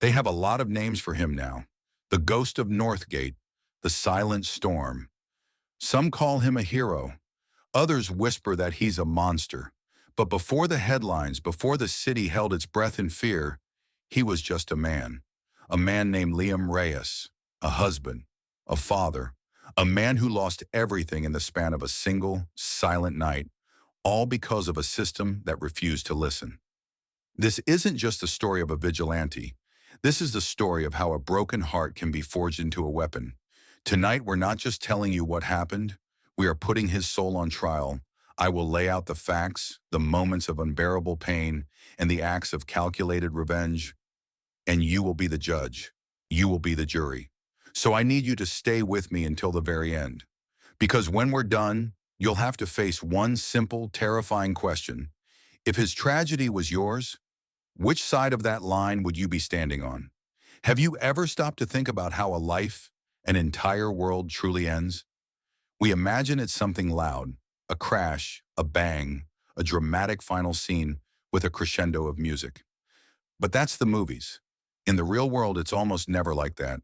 They have a lot of names for him now. The Ghost of Northgate, the Silent Storm. Some call him a hero. Others whisper that he's a monster. But before the headlines, before the city held its breath in fear, he was just a man. A man named Liam Reyes, a husband, a father, a man who lost everything in the span of a single, silent night, all because of a system that refused to listen. This isn't just the story of a vigilante. This is the story of how a broken heart can be forged into a weapon. Tonight, we're not just telling you what happened, we are putting his soul on trial. I will lay out the facts, the moments of unbearable pain, and the acts of calculated revenge, and you will be the judge. You will be the jury. So I need you to stay with me until the very end. Because when we're done, you'll have to face one simple, terrifying question. If his tragedy was yours, which side of that line would you be standing on? Have you ever stopped to think about how a life, an entire world truly ends? We imagine it's something loud, a crash, a bang, a dramatic final scene with a crescendo of music. But that's the movies. In the real world, it's almost never like that.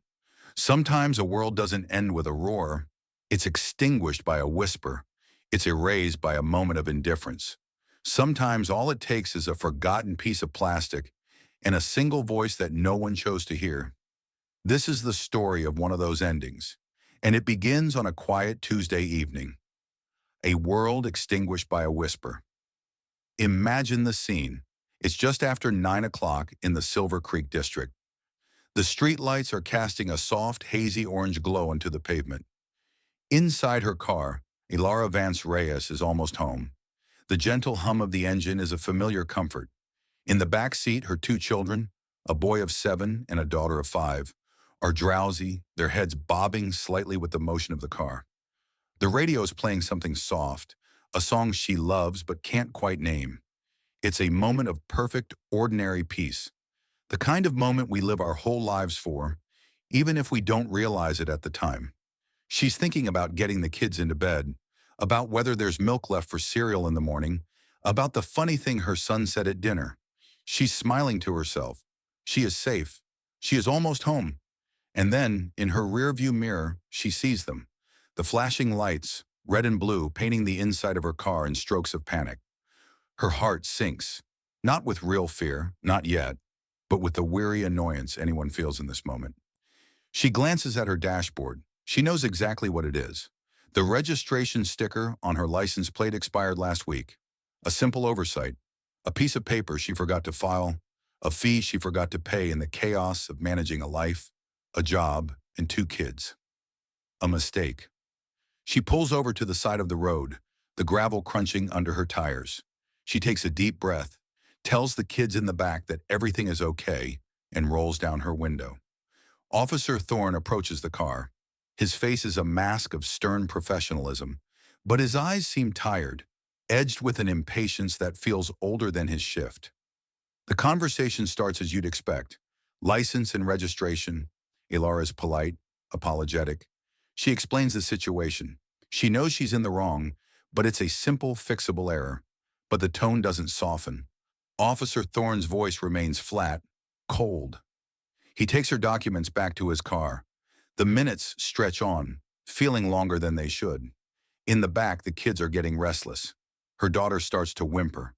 Sometimes a world doesn't end with a roar. It's extinguished by a whisper. It's erased by a moment of indifference. Sometimes all it takes is a forgotten piece of plastic and a single voice that no one chose to hear. This is the story of one of those endings, and it begins on a quiet Tuesday evening. A world extinguished by a whisper. Imagine the scene. It's just after 9 o'clock in the Silver Creek district. The streetlights are casting a soft, hazy orange glow into the pavement. Inside her car, Ilara Vance Reyes is almost home. The gentle hum of the engine is a familiar comfort. In the back seat, her two children, a boy of 7 and a daughter of 5, are drowsy, their heads bobbing slightly with the motion of the car. The radio is playing something soft, a song she loves but can't quite name. It's a moment of perfect, ordinary peace. The kind of moment we live our whole lives for, even if we don't realize it at the time. She's thinking about getting the kids into bed, about whether there's milk left for cereal in the morning, about the funny thing her son said at dinner. She's smiling to herself. She is safe. She is almost home. And then, in her rearview mirror, she sees them. The flashing lights, red and blue, painting the inside of her car in strokes of panic. Her heart sinks, not with real fear, not yet, but with the weary annoyance anyone feels in this moment. She glances at her dashboard. She knows exactly what it is. The registration sticker on her license plate expired last week. A simple oversight. A piece of paper she forgot to file. A fee she forgot to pay in the chaos of managing a life, a job, and 2 kids. A mistake. She pulls over to the side of the road, the gravel crunching under her tires. She takes a deep breath, tells the kids in the back that everything is okay, and rolls down her window. Officer Thorne approaches the car. His face is a mask of stern professionalism, but his eyes seem tired, edged with an impatience that feels older than his shift. The conversation starts as you'd expect. License and registration. Ilara's polite, apologetic. She explains the situation. She knows she's in the wrong, but it's a simple, fixable error. But the tone doesn't soften. Officer Thorne's voice remains flat, cold. He takes her documents back to his car. The minutes stretch on, feeling longer than they should. In the back, the kids are getting restless. Her daughter starts to whimper.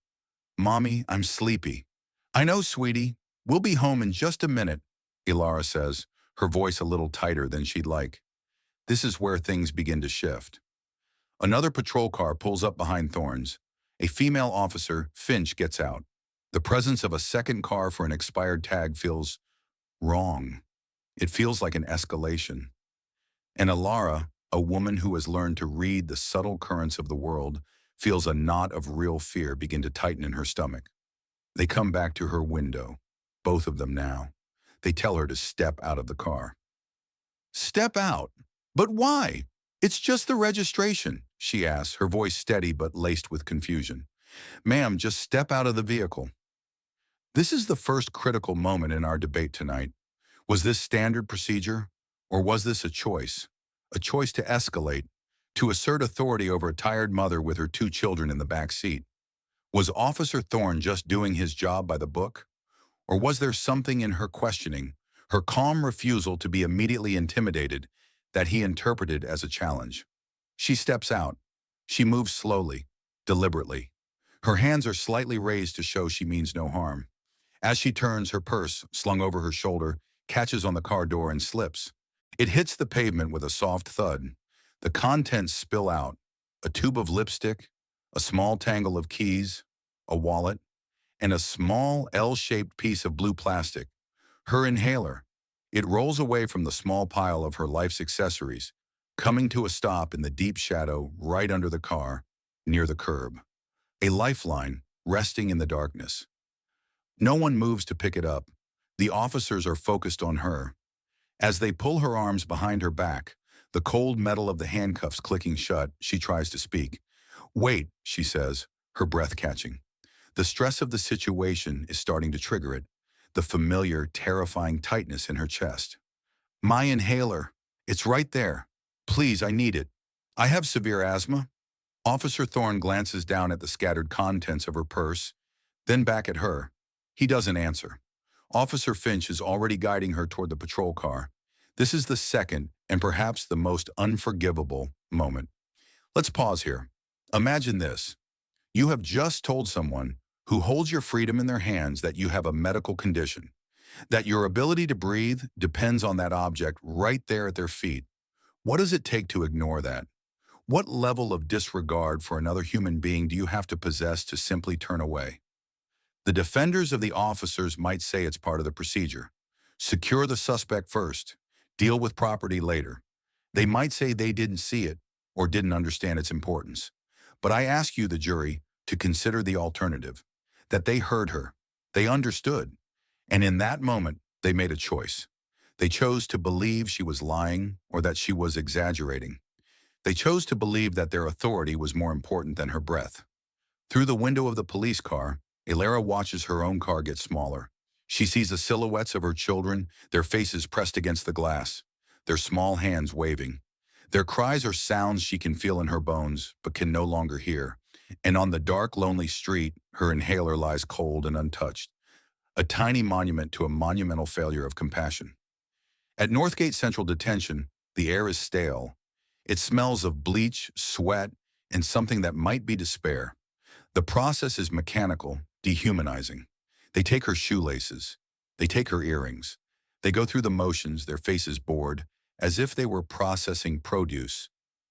"Mommy, I'm sleepy." "I know, sweetie. We'll be home in just a minute," Ilara says, her voice a little tighter than she'd like. This is where things begin to shift. Another patrol car pulls up behind Thorne's. A female officer, Finch, gets out. The presence of a second car for an expired tag feels wrong. It feels like an escalation. And Ilara, a woman who has learned to read the subtle currents of the world, feels a knot of real fear begin to tighten in her stomach. They come back to her window, both of them now. They tell her to step out of the car. "Step out? But why? It's just the registration," she asks, her voice steady but laced with confusion. "Ma'am, just step out of the vehicle." This is the first critical moment in our debate tonight. Was this standard procedure, or was this a choice? A choice to escalate, to assert authority over a tired mother with her 2 children in the back seat. Was Officer Thorne just doing his job by the book? Or was there something in her questioning, her calm refusal to be immediately intimidated, that he interpreted as a challenge? She steps out. She moves slowly, deliberately. Her hands are slightly raised to show she means no harm. As she turns, her purse, slung over her shoulder, catches on the car door and slips. It hits the pavement with a soft thud. The contents spill out: a tube of lipstick, a small tangle of keys, a wallet, and a small L-shaped piece of blue plastic. Her inhaler. It rolls away from the small pile of her life's accessories, coming to a stop in the deep shadow right under the car, near the curb. A lifeline, resting in the darkness. No one moves to pick it up. The officers are focused on her. As they pull her arms behind her back, the cold metal of the handcuffs clicking shut, she tries to speak. "Wait," she says, her breath catching. The stress of the situation is starting to trigger it, the familiar, terrifying tightness in her chest. "My inhaler. It's right there. Please, I need it. I have severe asthma." Officer Thorne glances down at the scattered contents of her purse, then back at her. He doesn't answer. Officer Finch is already guiding her toward the patrol car. This is the second, and perhaps the most unforgivable, moment. Let's pause here. Imagine this. You have just told someone who holds your freedom in their hands that you have a medical condition, that your ability to breathe depends on that object right there at their feet. What does it take to ignore that? What level of disregard for another human being do you have to possess to simply turn away? The defenders of the officers might say it's part of the procedure. Secure the suspect first. Deal with property later. They might say they didn't see it or didn't understand its importance. But I ask you, the jury, to consider the alternative. That they heard her. They understood. And in that moment, they made a choice. They chose to believe she was lying or that she was exaggerating. They chose to believe that their authority was more important than her breath. Through the window of the police car, Elara watches her own car get smaller. She sees the silhouettes of her children, their faces pressed against the glass, their small hands waving. Their cries are sounds she can feel in her bones, but can no longer hear. And on the dark, lonely street, her inhaler lies cold and untouched, a tiny monument to a monumental failure of compassion. At Northgate Central Detention, the air is stale. It smells of bleach, sweat, and something that might be despair. The process is mechanical, dehumanizing. They take her shoelaces. They take her earrings. They go through the motions, their faces bored, as if they were processing produce.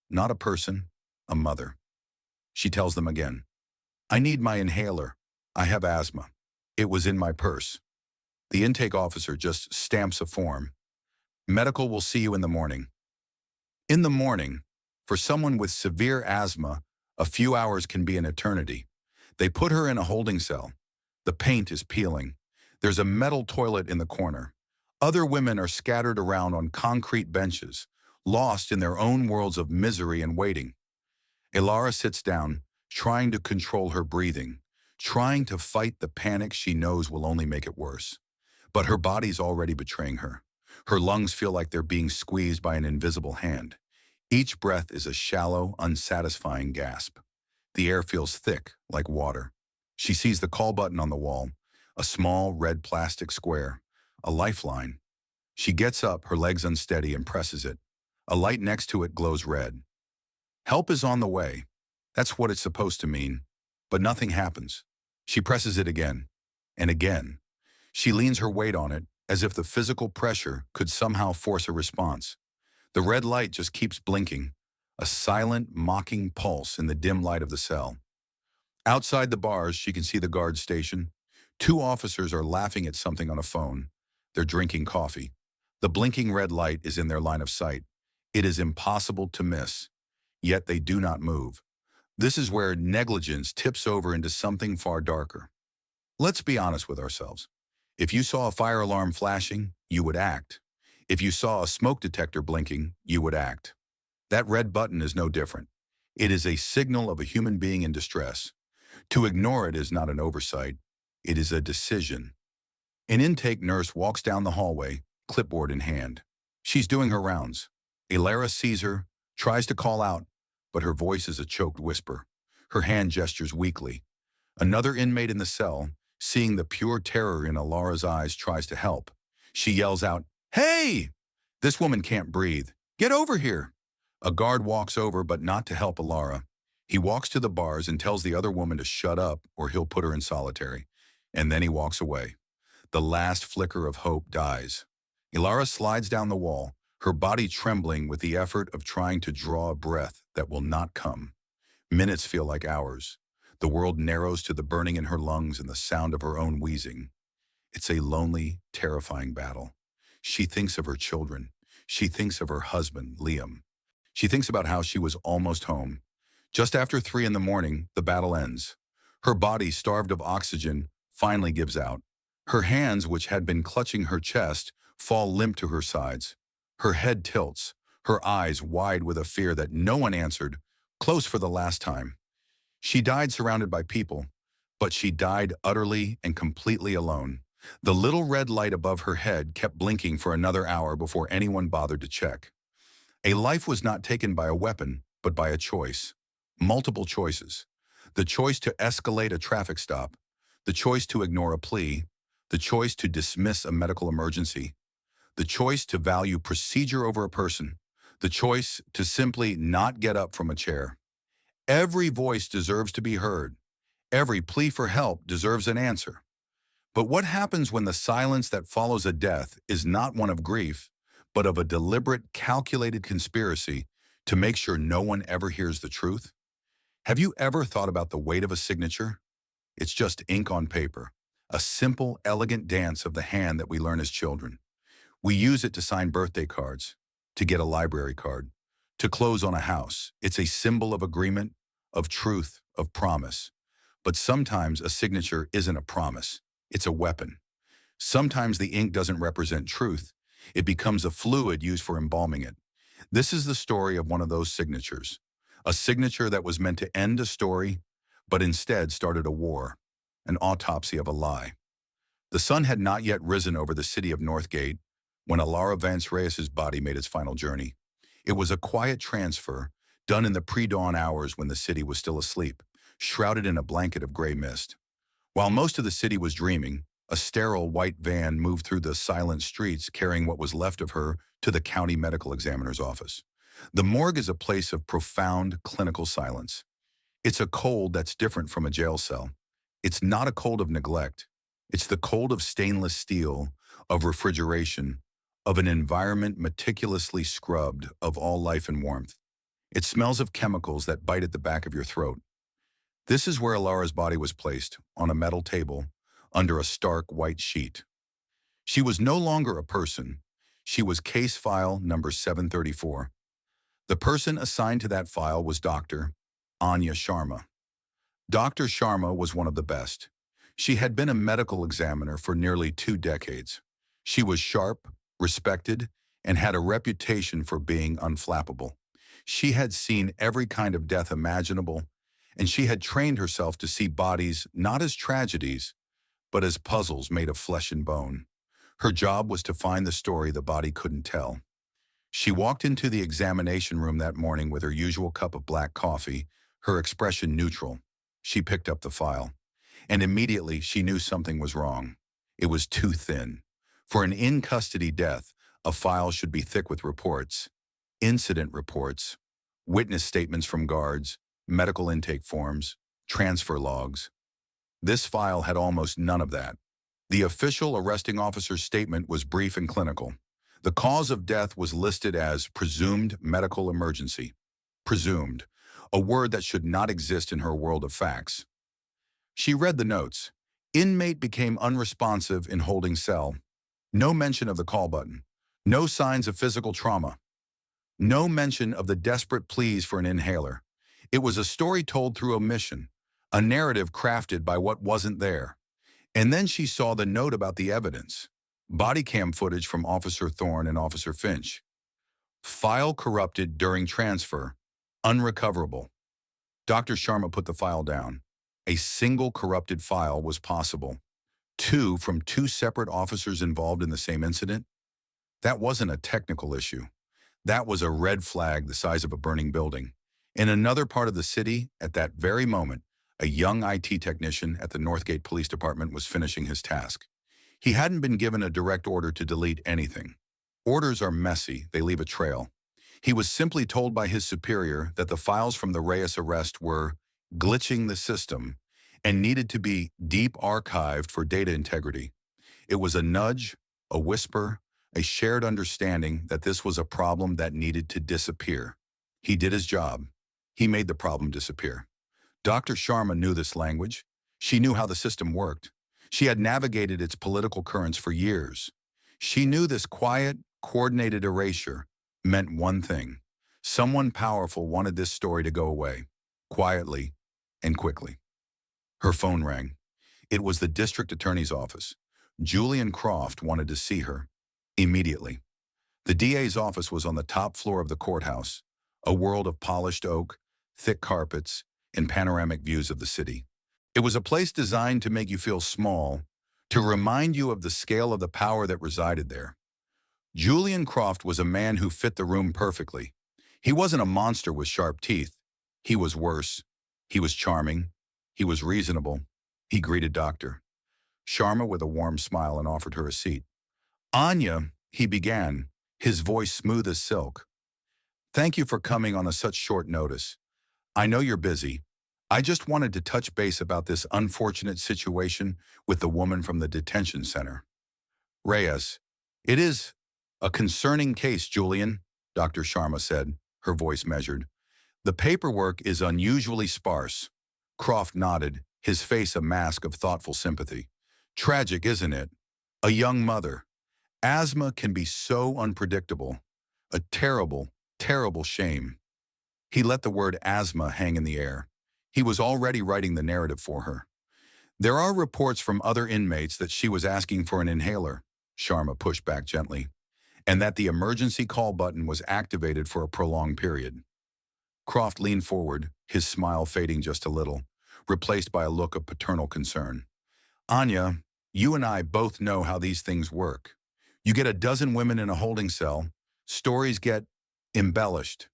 Not a person, a mother. She tells them again, "I need my inhaler. I have asthma. It was in my purse." The intake officer just stamps a form. "Medical will see you in the morning." In the morning, for someone with severe asthma, a few hours can be an eternity. They put her in a holding cell. The paint is peeling. There's a metal toilet in the corner. Other women are scattered around on concrete benches, lost in their own worlds of misery and waiting. Elara sits down, trying to control her breathing, trying to fight the panic she knows will only make it worse. But her body's already betraying her. Her lungs feel like they're being squeezed by an invisible hand. Each breath is a shallow, unsatisfying gasp. The air feels thick, like water. She sees the call button on the wall, a small red plastic square, a lifeline. She gets up, her legs unsteady, and presses it. A light next to it glows red. Help is on the way. That's what it's supposed to mean. But nothing happens. She presses it again, and again. She leans her weight on it, as if the physical pressure could somehow force a response. The red light just keeps blinking, a silent, mocking pulse in the dim light of the cell. Outside the bars, she can see the guard station. 2 officers are laughing at something on a phone. They're drinking coffee. The blinking red light is in their line of sight. It is impossible to miss. Yet they do not move. This is where negligence tips over into something far darker. Let's be honest with ourselves. If you saw a fire alarm flashing, you would act. If you saw a smoke detector blinking, you would act. That red button is no different. It is a signal of a human being in distress. To ignore it is not an oversight. It is a decision. An intake nurse walks down the hallway, clipboard in hand. She's doing her rounds. Elara sees her, tries to call out, but her voice is a choked whisper. Her hand gestures weakly. Another inmate in the cell, Seeing the pure terror in Alara's eyes, tries to help. She yells out, "Hey! This woman can't breathe. Get over here!" A guard walks over, but not to help Alara. He walks to the bars and tells the other woman to shut up or he'll put her in solitary. And then he walks away. The last flicker of hope dies. Ilara slides down the wall, her body trembling with the effort of trying to draw a breath that will not come. Minutes feel like hours. The world narrows to the burning in her lungs and the sound of her own wheezing. It's a lonely, terrifying battle. She thinks of her children. She thinks of her husband, Liam. She thinks about how she was almost home. Just after 3 in the morning, the battle ends. Her body, starved of oxygen, finally gives out. Her hands, which had been clutching her chest, fall limp to her sides. Her head tilts, her eyes wide with a fear that no one answered, close for the last time. She died surrounded by people, but she died utterly and completely alone. The little red light above her head kept blinking for another hour before anyone bothered to check. A life was not taken by a weapon, but by a choice. Multiple choices. The choice to escalate a traffic stop, the choice to ignore a plea, the choice to dismiss a medical emergency, the choice to value procedure over a person, the choice to simply not get up from a chair. Every voice deserves to be heard. Every plea for help deserves an answer. But what happens when the silence that follows a death is not one of grief, but of a deliberate, calculated conspiracy to make sure no one ever hears the truth? Have you ever thought about the weight of a signature? It's just ink on paper, a simple, elegant dance of the hand that we learn as children. We use it to sign birthday cards, to get a library card, to close on a house. It's a symbol of agreement, of truth, of promise. But sometimes a signature isn't a promise. It's a weapon. Sometimes the ink doesn't represent truth. It becomes a fluid used for embalming it. This is the story of one of those signatures. A signature that was meant to end a story, but instead started a war, an autopsy of a lie. The sun had not yet risen over the city of Northgate when Liam Reyes' body made its final journey. It was a quiet transfer, done in the pre-dawn hours when the city was still asleep, shrouded in a blanket of gray mist. While most of the city was dreaming, a sterile white van moved through the silent streets carrying what was left of her to the county medical examiner's office. The morgue is a place of profound clinical silence. It's a cold that's different from a jail cell. It's not a cold of neglect. It's the cold of stainless steel, of refrigeration, of an environment meticulously scrubbed of all life and warmth. It smells of chemicals that bite at the back of your throat. This is where Alara's body was placed, on a metal table, under a stark white sheet. She was no longer a person. She was case file number 734. The person assigned to that file was Dr. Anya Sharma. Dr. Sharma was one of the best. She had been a medical examiner for nearly 2 decades. She was sharp, respected, and had a reputation for being unflappable. She had seen every kind of death imaginable, and she had trained herself to see bodies not as tragedies, but as puzzles made of flesh and bone. Her job was to find the story the body couldn't tell. She walked into the examination room that morning with her usual cup of black coffee, her expression neutral. She picked up the file, and immediately she knew something was wrong. It was too thin. For an in-custody death, a file should be thick with reports, incident reports, witness statements from guards, medical intake forms, transfer logs. This file had almost none of that. The official arresting officer's statement was brief and clinical. The cause of death was listed as presumed medical emergency. Presumed, a word that should not exist in her world of facts. She read the notes. Inmate became unresponsive in holding cell. No mention of the call button. No signs of physical trauma. No mention of the desperate pleas for an inhaler. It was a story told through omission, a narrative crafted by what wasn't there. And then she saw the note about the evidence. Body cam footage from Officer Thorne and Officer Finch. File corrupted during transfer. Unrecoverable. Dr. Sharma put the file down. A single corrupted file was possible. 2 from 2 separate officers involved in the same incident? That wasn't a technical issue. That was a red flag the size of a burning building. In another part of the city, at that very moment, A young IT technician at the Northgate Police Department was finishing his task. He hadn't been given a direct order to delete anything. Orders are messy, they leave a trail. He was simply told by his superior that the files from the Reyes arrest were glitching the system and needed to be deep archived for data integrity. It was a nudge, a whisper, a shared understanding that this was a problem that needed to disappear. He did his job. He made the problem disappear. Dr. Sharma knew this language. She knew how the system worked. She had navigated its political currents for years. She knew this quiet, coordinated erasure meant one thing. Someone powerful wanted this story to go away, quietly and quickly. Her phone rang. It was the district attorney's office. Julian Croft wanted to see her immediately. The DA's office was on the top floor of the courthouse, a world of polished oak, thick carpets, and panoramic views of the city. It was a place designed to make you feel small, to remind you of the scale of the power that resided there. Julian Croft was a man who fit the room perfectly. He wasn't a monster with sharp teeth. He was worse. He was charming. He was reasonable. He greeted Dr. Sharma with a warm smile and offered her a seat. "Anya," he began, his voice smooth as silk. "Thank you for coming on such short notice. I know you're busy. I just wanted to touch base about this unfortunate situation with the woman from the detention center." "Reyes, it is a concerning case, Julian," Dr. Sharma said, her voice measured. "The paperwork is unusually sparse." Croft nodded, his face a mask of thoughtful sympathy. "Tragic, isn't it? A young mother. Asthma can be so unpredictable. A terrible, terrible shame." He let the word asthma hang in the air. He was already writing the narrative for her. "There are reports from other inmates that she was asking for an inhaler," Sharma pushed back gently, "and that the emergency call button was activated for a prolonged period." Croft leaned forward, his smile fading just a little, replaced by a look of paternal concern. "Anya, you and I both know how these things work. You get a dozen women in a holding cell, stories get embellished.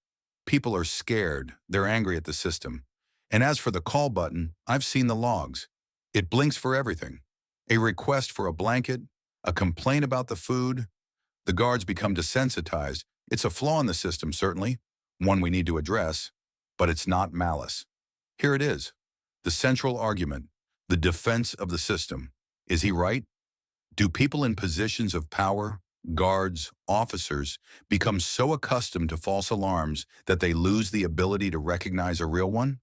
People are scared, they're angry at the system. And as for the call button, I've seen the logs. It blinks for everything. A request for a blanket, a complaint about the food. The guards become desensitized. It's a flaw in the system, certainly, one we need to address, but it's not malice. Here it is, the central argument, the defense of the system. Is he right? Do people in positions of power, guards, officers, become so accustomed to false alarms that they lose the ability to recognize a real one?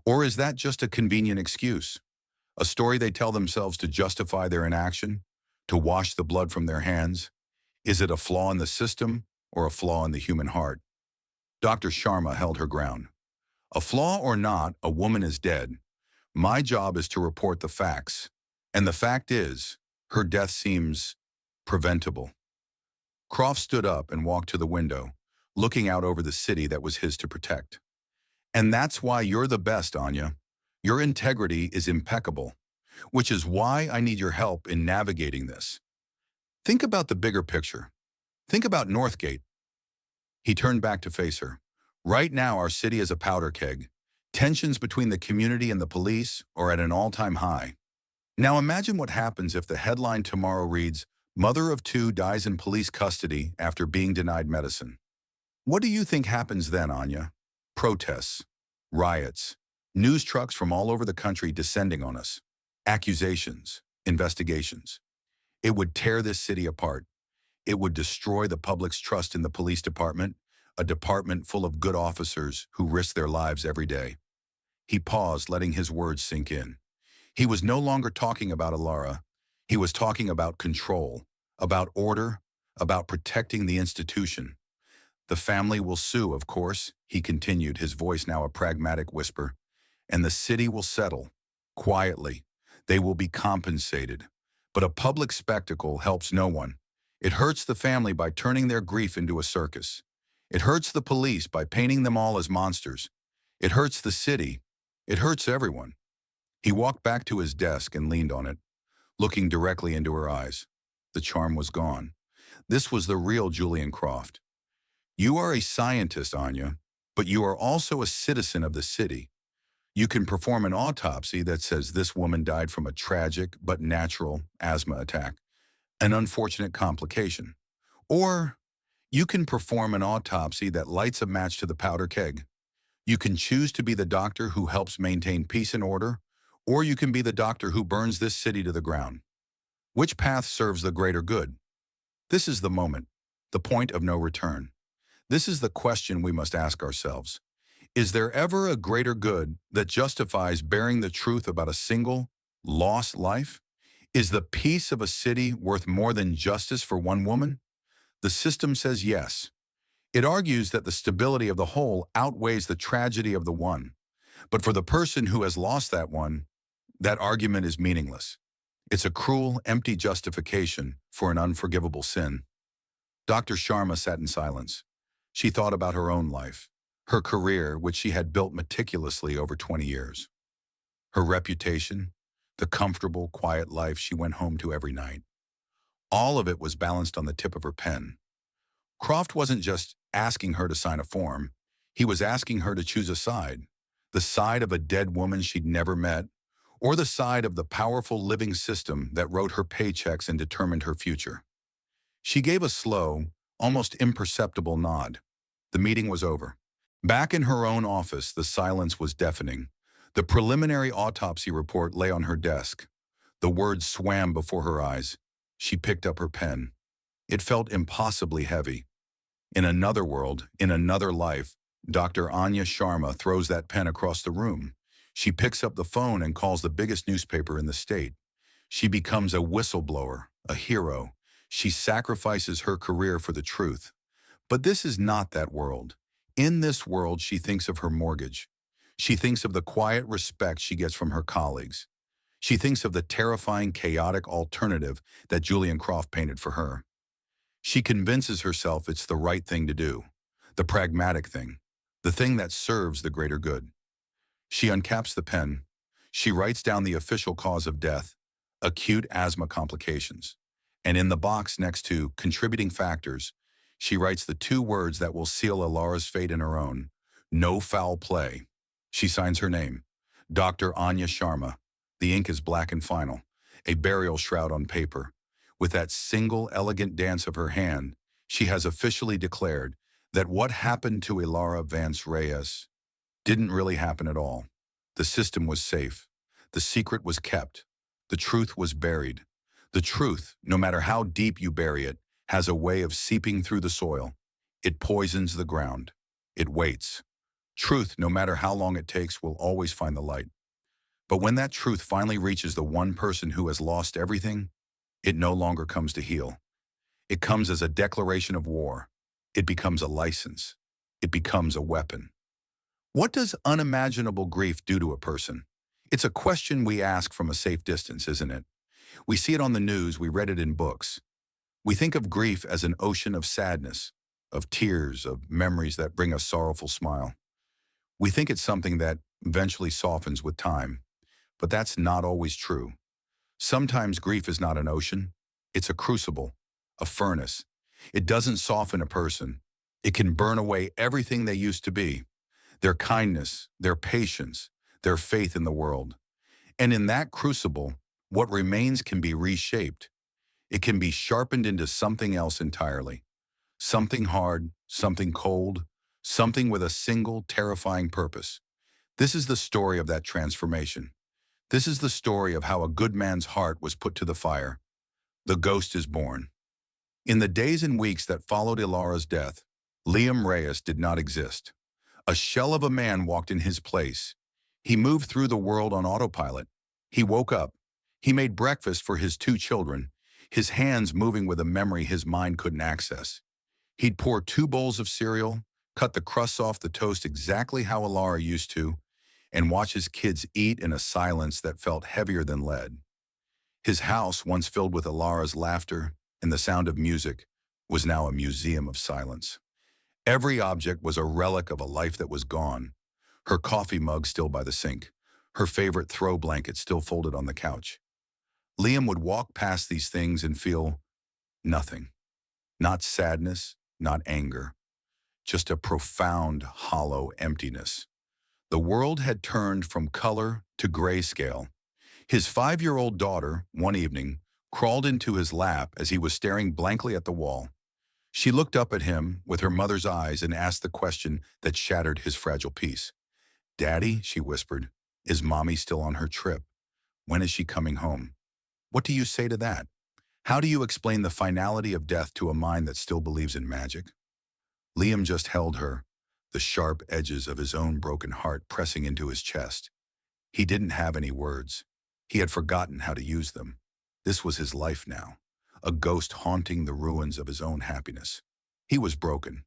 Or is that just a convenient excuse? A story they tell themselves to justify their inaction, to wash the blood from their hands? Is it a flaw in the system or a flaw in the human heart? Dr. Sharma held her ground. "A flaw or not, a woman is dead. My job is to report the facts. And the fact is, her death seems preventable." Croft stood up and walked to the window, looking out over the city that was his to protect. "And that's why you're the best, Anya. Your integrity is impeccable, which is why I need your help in navigating this. Think about the bigger picture. Think about Northgate." He turned back to face her. "Right now, our city is a powder keg. Tensions between the community and the police are at an all-time high. Now imagine what happens if the headline tomorrow reads, 'Mother of two dies in police custody after being denied medicine.' What do you think happens then, Anya? Protests, riots, news trucks from all over the country descending on us, accusations, investigations. It would tear this city apart. It would destroy the public's trust in the police department, a department full of good officers who risk their lives every day." He paused, letting his words sink in. He was no longer talking about Alara. He was talking about control, about order, about protecting the institution. "The family will sue, of course," he continued, his voice now a pragmatic whisper. "And the city will settle. Quietly. They will be compensated. But a public spectacle helps no one. It hurts the family by turning their grief into a circus. It hurts the police by painting them all as monsters. It hurts the city. It hurts everyone." He walked back to his desk and leaned on it, looking directly into her eyes. The charm was gone. This was the real Julian Croft. "You are a scientist, Anya, but you are also a citizen of the city. You can perform an autopsy that says this woman died from a tragic but natural asthma attack, an unfortunate complication. Or you can perform an autopsy that lights a match to the powder keg. You can choose to be the doctor who helps maintain peace and order, or you can be the doctor who burns this city to the ground. Which path serves the greater good? This is the moment, the point of no return. This is the question we must ask ourselves. Is there ever a greater good that justifies bearing the truth about a single, lost life? Is the peace of a city worth more than justice for one woman? The system says yes. It argues that the stability of the whole outweighs the tragedy of the one. But for the person who has lost that one, that argument is meaningless. It's a cruel, empty justification for an unforgivable sin. Dr. Sharma sat in silence. She thought about her own life, her career, which she had built meticulously over 20 years. Her reputation, the comfortable, quiet life she went home to every night. All of it was balanced on the tip of her pen. Croft wasn't just asking her to sign a form. He was asking her to choose a side. The side of a dead woman she'd never met, or the side of the powerful living system that wrote her paychecks and determined her future. She gave a slow, almost imperceptible nod. The meeting was over. Back in her own office, the silence was deafening. The preliminary autopsy report lay on her desk. The words swam before her eyes. She picked up her pen. It felt impossibly heavy. In another world, in another life, Dr. Anya Sharma throws that pen across the room. She picks up the phone and calls the biggest newspaper in the state. She becomes a whistleblower, a hero. She sacrifices her career for the truth. But this is not that world. In this world, she thinks of her mortgage. She thinks of the quiet respect she gets from her colleagues. She thinks of the terrifying, chaotic alternative that Julian Croft painted for her. She convinces herself it's the right thing to do, the pragmatic thing, the thing that serves the greater good. She uncaps the pen. She writes down the official cause of death, acute asthma complications. And in the box next to contributing factors, she writes the two words that will seal Ilara's fate and her own: no foul play. She signs her name, Dr. Anya Sharma. The ink is black and final, a burial shroud on paper. With that single elegant dance of her hand, she has officially declared that what happened to Ilara Vance Reyes didn't really happen at all. The system was safe. The secret was kept. The truth was buried. The truth, no matter how deep you bury it, has a way of seeping through the soil. It poisons the ground. It waits. Truth, no matter how long it takes, will always find the light. But when that truth finally reaches the one person who has lost everything, it no longer comes to heal. It comes as a declaration of war. It becomes a license. It becomes a weapon. What does unimaginable grief do to a person? It's a question we ask from a safe distance, isn't it? We see it on the news, we read it in books. We think of grief as an ocean of sadness, of tears, of memories that bring a sorrowful smile. We think it's something that eventually softens with time, but that's not always true. Sometimes grief is not an ocean. It's a crucible, a furnace. It doesn't soften a person. It can burn away everything they used to be, their kindness, their patience, their faith in the world. And in that crucible, what remains can be reshaped. It can be sharpened into something else entirely. Something hard, something cold, something with a single terrifying purpose. This is the story of that transformation. This is the story of how a good man's heart was put to the fire. The ghost is born. In the days and weeks that followed Ilara's death, Liam Reyes did not exist. A shell of a man walked in his place. He moved through the world on autopilot. He woke up. He made breakfast for his two children, his hands moving with a memory his mind couldn't access. He'd pour 2 bowls of cereal, cut the crusts off the toast exactly how Ilara used to, and watch his kids eat in a silence that felt heavier than lead. His house, once filled with Ilara's laughter and the sound of music, was now a museum of silence. Every object was a relic of a life that was gone. Her coffee mug still by the sink, her favorite throw blanket still folded on the couch. Liam would walk past these things and feel nothing. Not sadness, not anger, just a profound, hollow emptiness. The world had turned from color to grayscale. His 5-year-old daughter, one evening, crawled into his lap as he was staring blankly at the wall. She looked up at him with her mother's eyes and asked the question that shattered his fragile peace. "Daddy," she whispered, "is Mommy still on her trip? When is she coming home?" What do you say to that? How do you explain the finality of death to a mind that still believes in magic? Liam just held her, the sharp edges of his own broken heart pressing into his chest. He didn't have any words. He had forgotten how to use them. This was his life now, a ghost haunting the ruins of his own happiness. He was broken,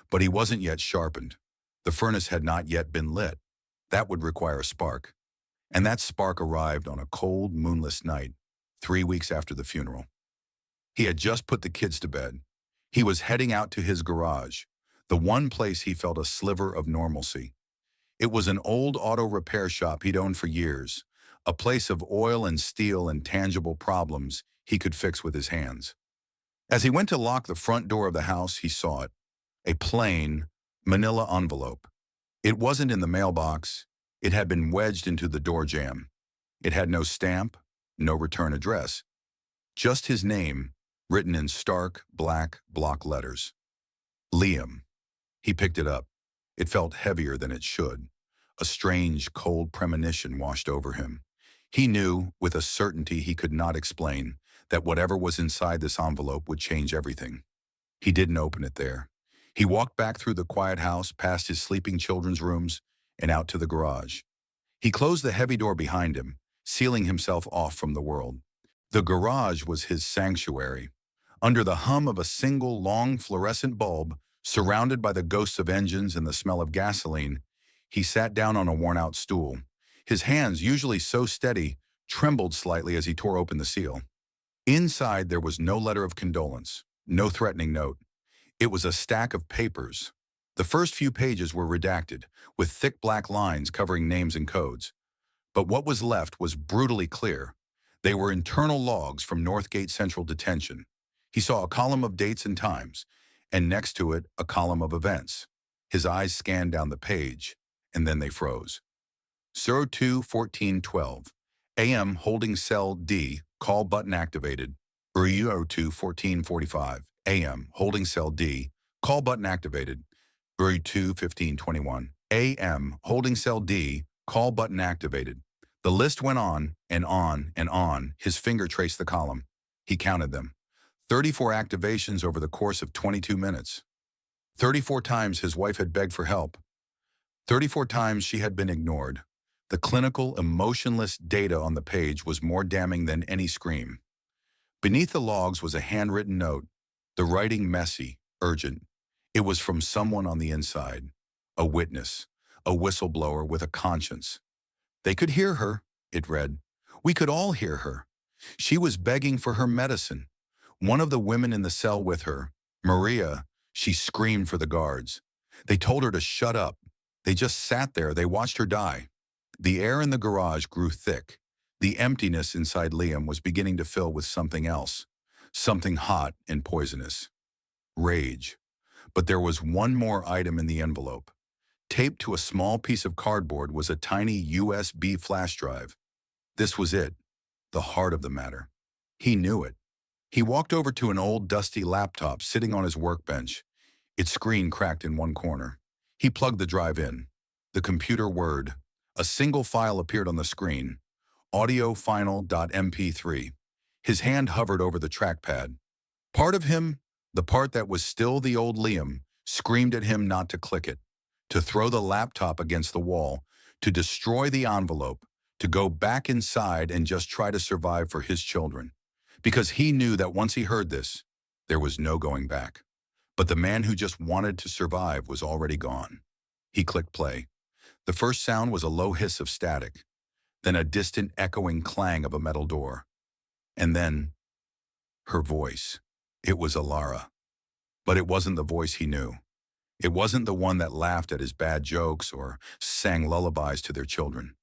but he wasn't yet sharpened. The furnace had not yet been lit. That would require a spark. And that spark arrived on a cold, moonless night, 3 weeks after the funeral. He had just put the kids to bed. He was heading out to his garage, the one place he felt a sliver of normalcy. It was an old auto repair shop he'd owned for years, a place of oil and steel and tangible problems he could fix with his hands. As he went to lock the front door of the house, he saw it, a plain, manila envelope. It wasn't in the mailbox. It had been wedged into the door jamb. It had no stamp, no return address. Just his name, written in stark, black block letters. Liam. He picked it up. It felt heavier than it should. A strange, cold premonition washed over him. He knew, with a certainty he could not explain, that whatever was inside this envelope would change everything. He didn't open it there. He walked back through the quiet house, past his sleeping children's rooms, and out to the garage. He closed the heavy door behind him, sealing himself off from the world. The garage was his sanctuary. Under the hum of a single long fluorescent bulb, surrounded by the ghosts of engines and the smell of gasoline, he sat down on a worn-out stool. His hands, usually so steady, trembled slightly as he tore open the seal. Inside, there was no letter of condolence, no threatening note. It was a stack of papers. The first few pages were redacted, with thick black lines covering names and codes. But what was left was brutally clear. They were internal logs from Northgate Central Detention. He saw a column of dates and times, and next to it, a column of events. His eyes scanned down the page, and then they froze. 02-14-12. AM holding cell D, call button activated. 02-14-45. AM holding cell D, call button activated. 02-15-21. AM holding cell D, call button activated. The list went on and on and on. His finger traced the column. He counted them. 34 activations over the course of 22 minutes. 34 times his wife had begged for help. 34 times she had been ignored. The clinical, emotionless data on the page was more damning than any scream. Beneath the logs was a handwritten note, the writing messy, urgent. It was from someone on the inside, a witness, a whistleblower with a conscience. They could hear her, it read. We could all hear her. She was begging for her medicine. One of the women in the cell with her, Maria, she screamed for the guards. They told her to shut up. They just sat there. They watched her die. The air in the garage grew thick. The emptiness inside Liam was beginning to fill with something else, something hot and poisonous. Rage. But there was one more item in the envelope. Taped to a small piece of cardboard was a tiny USB flash drive. This was it, the heart of the matter. He knew it. He walked over to an old dusty laptop sitting on his workbench. Its screen cracked in one corner. He plugged the drive in. The computer whirred. A single file appeared on the screen, audiofinal.mp3. His hand hovered over the trackpad. Part of him, the part that was still the old Liam, screamed at him not to click it, to throw the laptop against the wall, to destroy the envelope, to go back inside and just try to survive for his children. Because he knew that once he heard this, there was no going back. But the man who just wanted to survive was already gone. He clicked play. The first sound was a low hiss of static, then a distant echoing clang of a metal door. And then, her voice. It was Alara. But it wasn't the voice he knew. It wasn't the one that laughed at his bad jokes or sang lullabies to their children.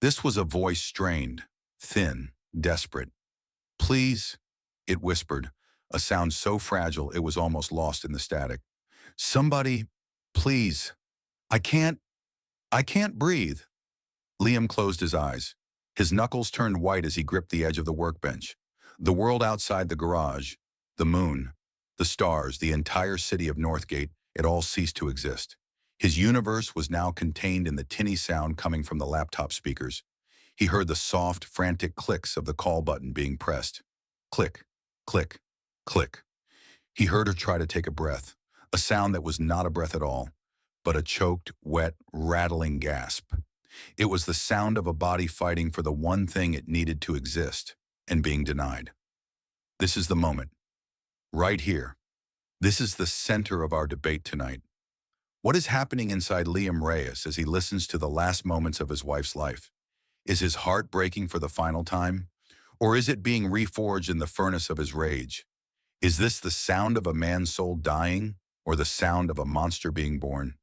This was a voice strained, thin, desperate. Please, it whispered, a sound so fragile it was almost lost in the static. Somebody, please, I can't. I can't breathe. Liam closed his eyes. His knuckles turned white as he gripped the edge of the workbench. The world outside the garage, the moon, the stars, the entire city of Northgate, it all ceased to exist. His universe was now contained in the tinny sound coming from the laptop speakers. He heard the soft, frantic clicks of the call button being pressed. Click, click, click. He heard her try to take a breath, a sound that was not a breath at all, but a choked, wet, rattling gasp. It was the sound of a body fighting for the one thing it needed to exist and being denied. This is the moment. Right here. This is the center of our debate tonight. What is happening inside Liam Reyes as he listens to the last moments of his wife's life? Is his heart breaking for the final time? Or is it being reforged in the furnace of his rage? Is this the sound of a man's soul dying or the sound of a monster being born?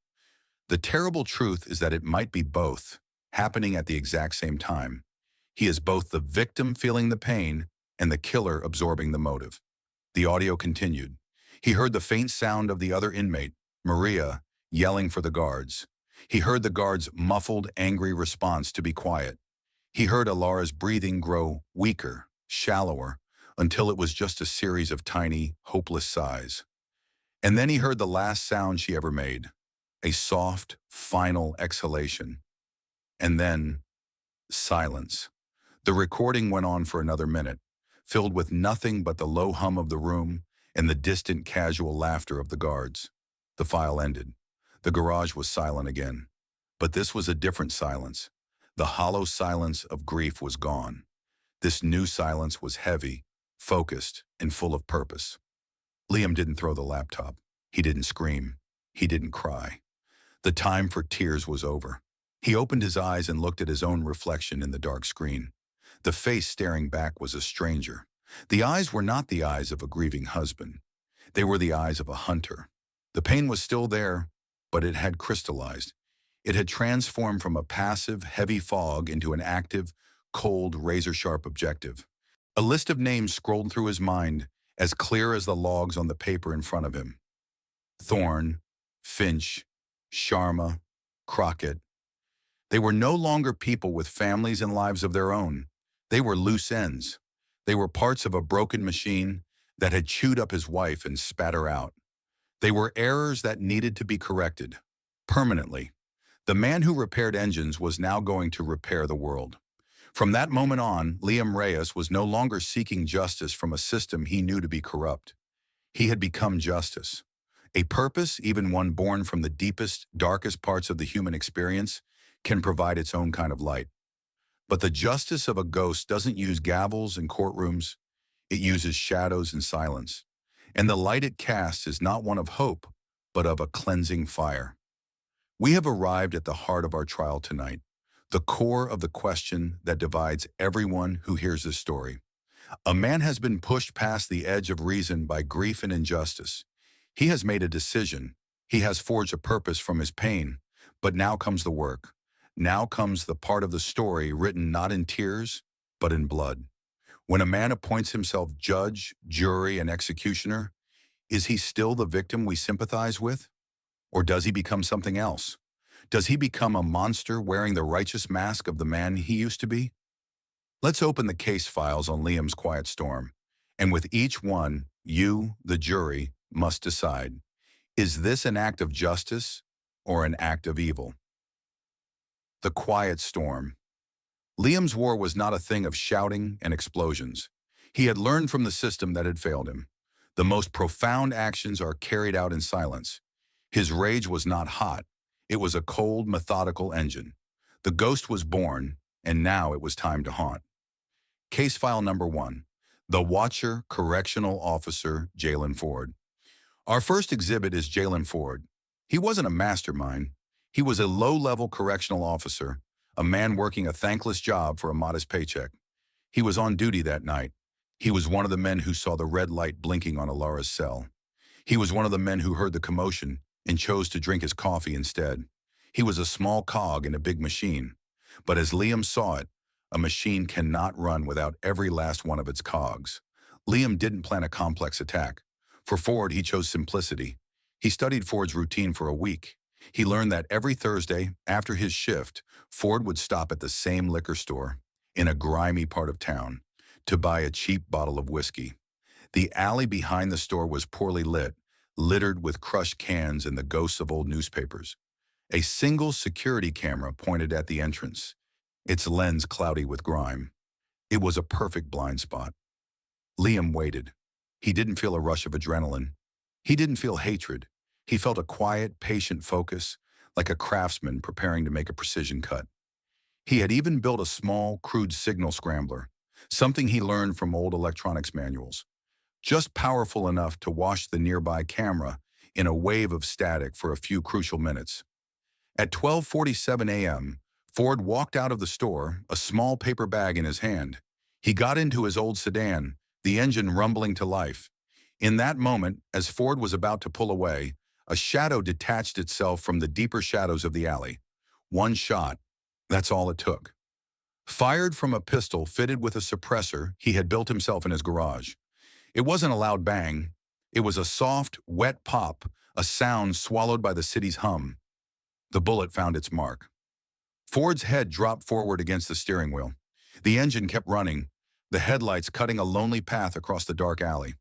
The terrible truth is that it might be both, happening at the exact same time. He is both the victim feeling the pain and the killer absorbing the motive. The audio continued. He heard the faint sound of the other inmate, Maria, yelling for the guards. He heard the guards' muffled, angry response to be quiet. He heard Alara's breathing grow weaker, shallower, until it was just a series of tiny, hopeless sighs. And then he heard the last sound she ever made, a soft, final exhalation. And then, silence. The recording went on for another minute, filled with nothing but the low hum of the room and the distant casual laughter of the guards. The file ended. The garage was silent again. But this was a different silence. The hollow silence of grief was gone. This new silence was heavy, focused, and full of purpose. Liam didn't throw the laptop. He didn't scream. He didn't cry. The time for tears was over. He opened his eyes and looked at his own reflection in the dark screen. The face staring back was a stranger. The eyes were not the eyes of a grieving husband. They were the eyes of a hunter. The pain was still there, but it had crystallized. It had transformed from a passive, heavy fog into an active, cold, razor-sharp objective. A list of names scrolled through his mind, as clear as the logs on the paper in front of him. Thorne, Finch, Sharma, Crockett. They were no longer people with families and lives of their own. They were loose ends. They were parts of a broken machine that had chewed up his wife and spat her out. They were errors that needed to be corrected, permanently. The man who repaired engines was now going to repair the world. From that moment on, Liam Reyes was no longer seeking justice from a system he knew to be corrupt. He had become justice. A purpose, even one born from the deepest, darkest parts of the human experience, can provide its own kind of light. But the justice of a ghost doesn't use gavels and courtrooms. It uses shadows and silence. And the light it casts is not one of hope, but of a cleansing fire. We have arrived at the heart of our trial tonight, the core of the question that divides everyone who hears this story. A man has been pushed past the edge of reason by grief and injustice. He has made a decision. He has forged a purpose from his pain. But now comes the work. Now comes the part of the story written not in tears, but in blood. When a man appoints himself judge, jury, and executioner, is he still the victim we sympathize with? Or does he become something else? Does he become a monster wearing the righteous mask of the man he used to be? Let's open the case files on Liam's quiet storm. And with each one, you, the jury, must decide, is this an act of justice or an act of evil? The quiet storm. Liam's war was not a thing of shouting and explosions. He had learned from the system that had failed him. The most profound actions are carried out in silence. His rage was not hot. It was a cold, methodical engine. The ghost was born, and now it was time to haunt. Case file number 1. The Watcher Correctional Officer, Jalen Ford. Our first exhibit is Jalen Ford. He wasn't a mastermind. He was a low-level correctional officer, a man working a thankless job for a modest paycheck. He was on duty that night. He was one of the men who saw the red light blinking on Alara's cell. He was one of the men who heard the commotion and chose to drink his coffee instead. He was a small cog in a big machine. But as Liam saw it, a machine cannot run without every last one of its cogs. Liam didn't plan a complex attack. For Ford, he chose simplicity. He studied Ford's routine for a week. He learned that every Thursday, after his shift, Ford would stop at the same liquor store in a grimy part of town to buy a cheap bottle of whiskey. The alley behind the store was poorly lit, littered with crushed cans and the ghosts of old newspapers. A single security camera pointed at the entrance, its lens cloudy with grime. It was a perfect blind spot. Liam waited. He didn't feel a rush of adrenaline. He didn't feel hatred. He felt a quiet, patient focus, like a craftsman preparing to make a precision cut. He had even built a small, crude signal scrambler, something he learned from old electronics manuals, just powerful enough to wash the nearby camera in a wave of static for a few crucial minutes. At 12:47 a.m., Ford walked out of the store, a small paper bag in his hand. He got into his old sedan, the engine rumbling to life. In that moment, as Ford was about to pull away, a shadow detached itself from the deeper shadows of the alley. One shot, that's all it took. Fired from a pistol fitted with a suppressor he had built himself in his garage. It wasn't a loud bang. It was a soft, wet pop, a sound swallowed by the city's hum. The bullet found its mark. Ford's head dropped forward against the steering wheel. The engine kept running, the headlights cutting a lonely path across the dark alley.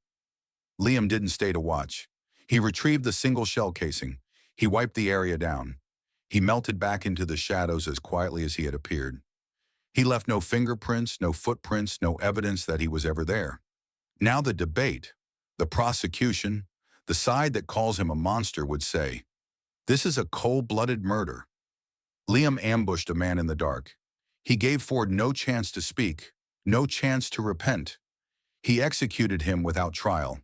Liam didn't stay to watch. He retrieved the single shell casing. He wiped the area down. He melted back into the shadows as quietly as he had appeared. He left no fingerprints, no footprints, no evidence that he was ever there. Now the debate, the prosecution, the side that calls him a monster would say, this is a cold-blooded murder. Liam ambushed a man in the dark. He gave Ford no chance to speak, no chance to repent. He executed him without trial.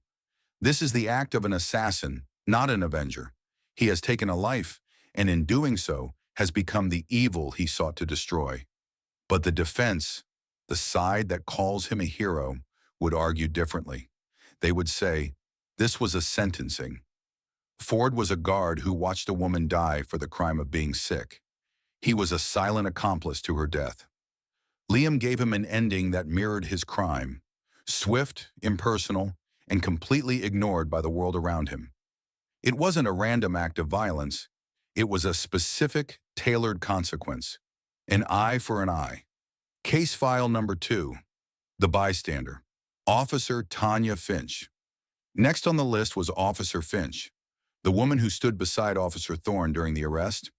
This is the act of an assassin, not an avenger. He has taken a life, and in doing so, has become the evil he sought to destroy. But the defense, the side that calls him a hero, would argue differently. They would say, this was a sentencing. Ford was a guard who watched a woman die for the crime of being sick. He was a silent accomplice to her death. Liam gave him an ending that mirrored his crime, swift, impersonal, and completely ignored by the world around him. It wasn't a random act of violence. It was a specific, tailored consequence. An eye for an eye. Case file number 2. The bystander. Officer Tanya Finch. Next on the list was Officer Finch, the woman who stood beside Officer Thorne during the arrest,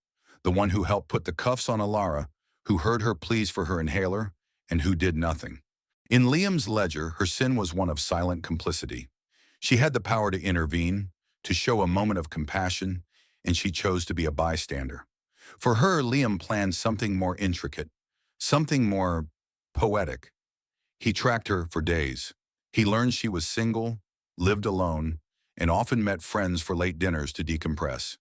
the one who helped put the cuffs on Alara, who heard her pleas for her inhaler, and who did nothing. In Liam's ledger, her sin was one of silent complicity. She had the power to intervene, to show a moment of compassion, and she chose to be a bystander. For her, Liam planned something more intricate, something more poetic. He tracked her for days. He learned she was single, lived alone, and often met friends for late dinners to decompress.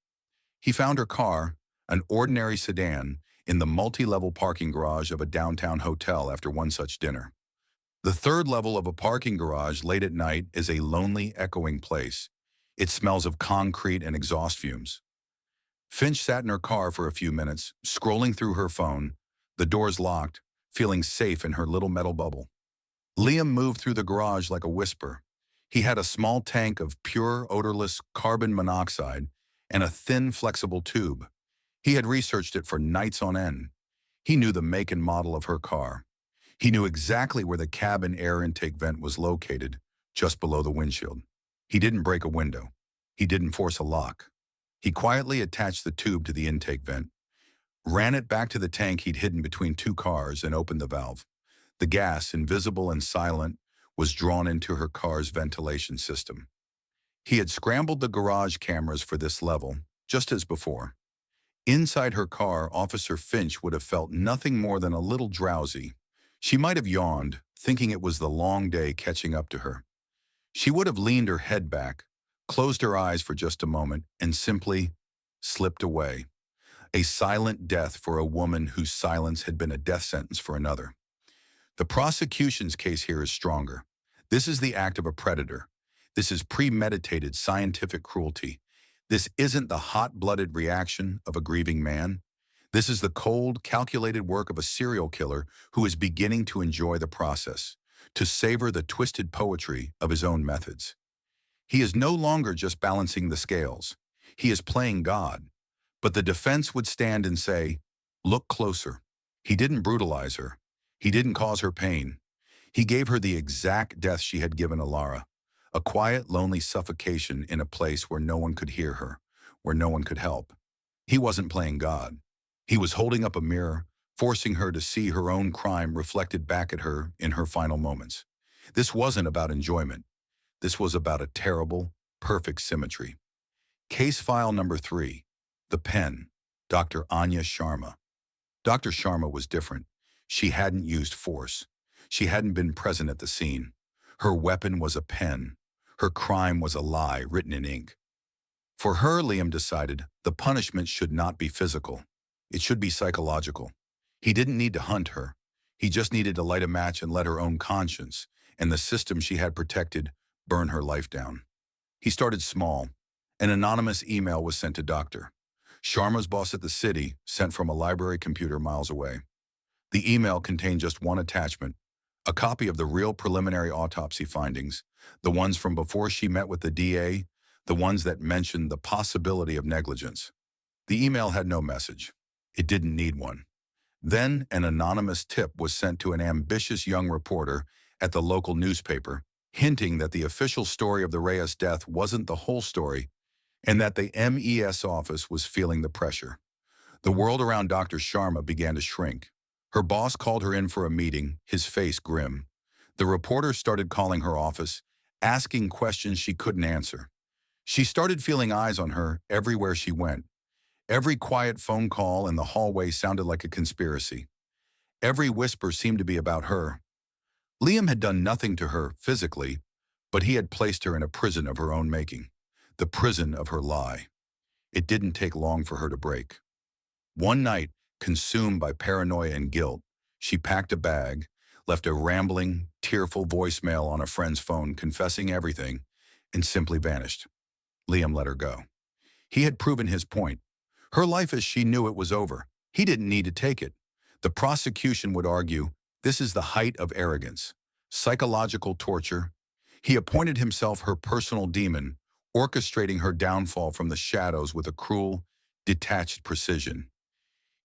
He found her car, an ordinary sedan, in the multi-level parking garage of a downtown hotel after one such dinner. The third level of a parking garage late at night is a lonely, echoing place. It smells of concrete and exhaust fumes. Finch sat in her car for a few minutes, scrolling through her phone, the doors locked, feeling safe in her little metal bubble. Liam moved through the garage like a whisper. He had a small tank of pure, odorless carbon monoxide and a thin, flexible tube. He had researched it for nights on end. He knew the make and model of her car. He knew exactly where the cabin air intake vent was located, just below the windshield. He didn't break a window. He didn't force a lock. He quietly attached the tube to the intake vent, ran it back to the tank he'd hidden between two cars, and opened the valve. The gas, invisible and silent, was drawn into her car's ventilation system. He had scrambled the garage cameras for this level, just as before. Inside her car, Officer Finch would have felt nothing more than a little drowsy. She might have yawned, thinking it was the long day catching up to her. She would have leaned her head back, closed her eyes for just a moment, and simply slipped away. A silent death for a woman whose silence had been a death sentence for another. The prosecution's case here is stronger. This is the act of a predator. This is premeditated scientific cruelty. This isn't the hot-blooded reaction of a grieving man. This is the cold, calculated work of a serial killer who is beginning to enjoy the process, to savor the twisted poetry of his own methods. He is no longer just balancing the scales. He is playing God, But the defense would stand and say, look closer. He didn't brutalize her. He didn't cause her pain. He gave her the exact death she had given Alara, a quiet, lonely suffocation in a place where no one could hear her, where no one could help. He wasn't playing God. He was holding up a mirror, forcing her to see her own crime reflected back at her in her final moments. This wasn't about enjoyment. This was about a terrible, perfect symmetry. Case file number 3. The Pen, Dr. Anya Sharma. Dr. Sharma was different. She hadn't used force. She hadn't been present at the scene. Her weapon was a pen. Her crime was a lie written in ink. For her, Liam decided, the punishment should not be physical. It should be psychological. He didn't need to hunt her. He just needed to light a match and let her own conscience, and the system she had protected, burn her life down. He started small. An anonymous email was sent to Dr. Sharma's boss at the city, sent from a library computer miles away. The email contained just one attachment, a copy of the real preliminary autopsy findings, the ones from before she met with the DA, the ones that mentioned the possibility of negligence. The email had no message. It didn't need one. Then an anonymous tip was sent to an ambitious young reporter at the local newspaper, hinting that the official story of the Reyes death wasn't the whole story and that the MES office was feeling the pressure. The world around Dr. Sharma began to shrink. Her boss called her in for a meeting, his face grim. The reporter started calling her office, asking questions she couldn't answer. She started feeling eyes on her everywhere she went. Every quiet phone call in the hallway sounded like a conspiracy. Every whisper seemed to be about her. Liam had done nothing to her physically, but he had placed her in a prison of her own making, the prison of her lie. It didn't take long for her to break. One night, consumed by paranoia and guilt, she packed a bag, left a rambling, tearful voicemail on a friend's phone confessing everything, and simply vanished. Liam let her go. He had proven his point. Her life as she knew it was over. He didn't need to take it. The prosecution would argue, this is the height of arrogance, psychological torture. He appointed himself her personal demon, orchestrating her downfall from the shadows with a cruel, detached precision.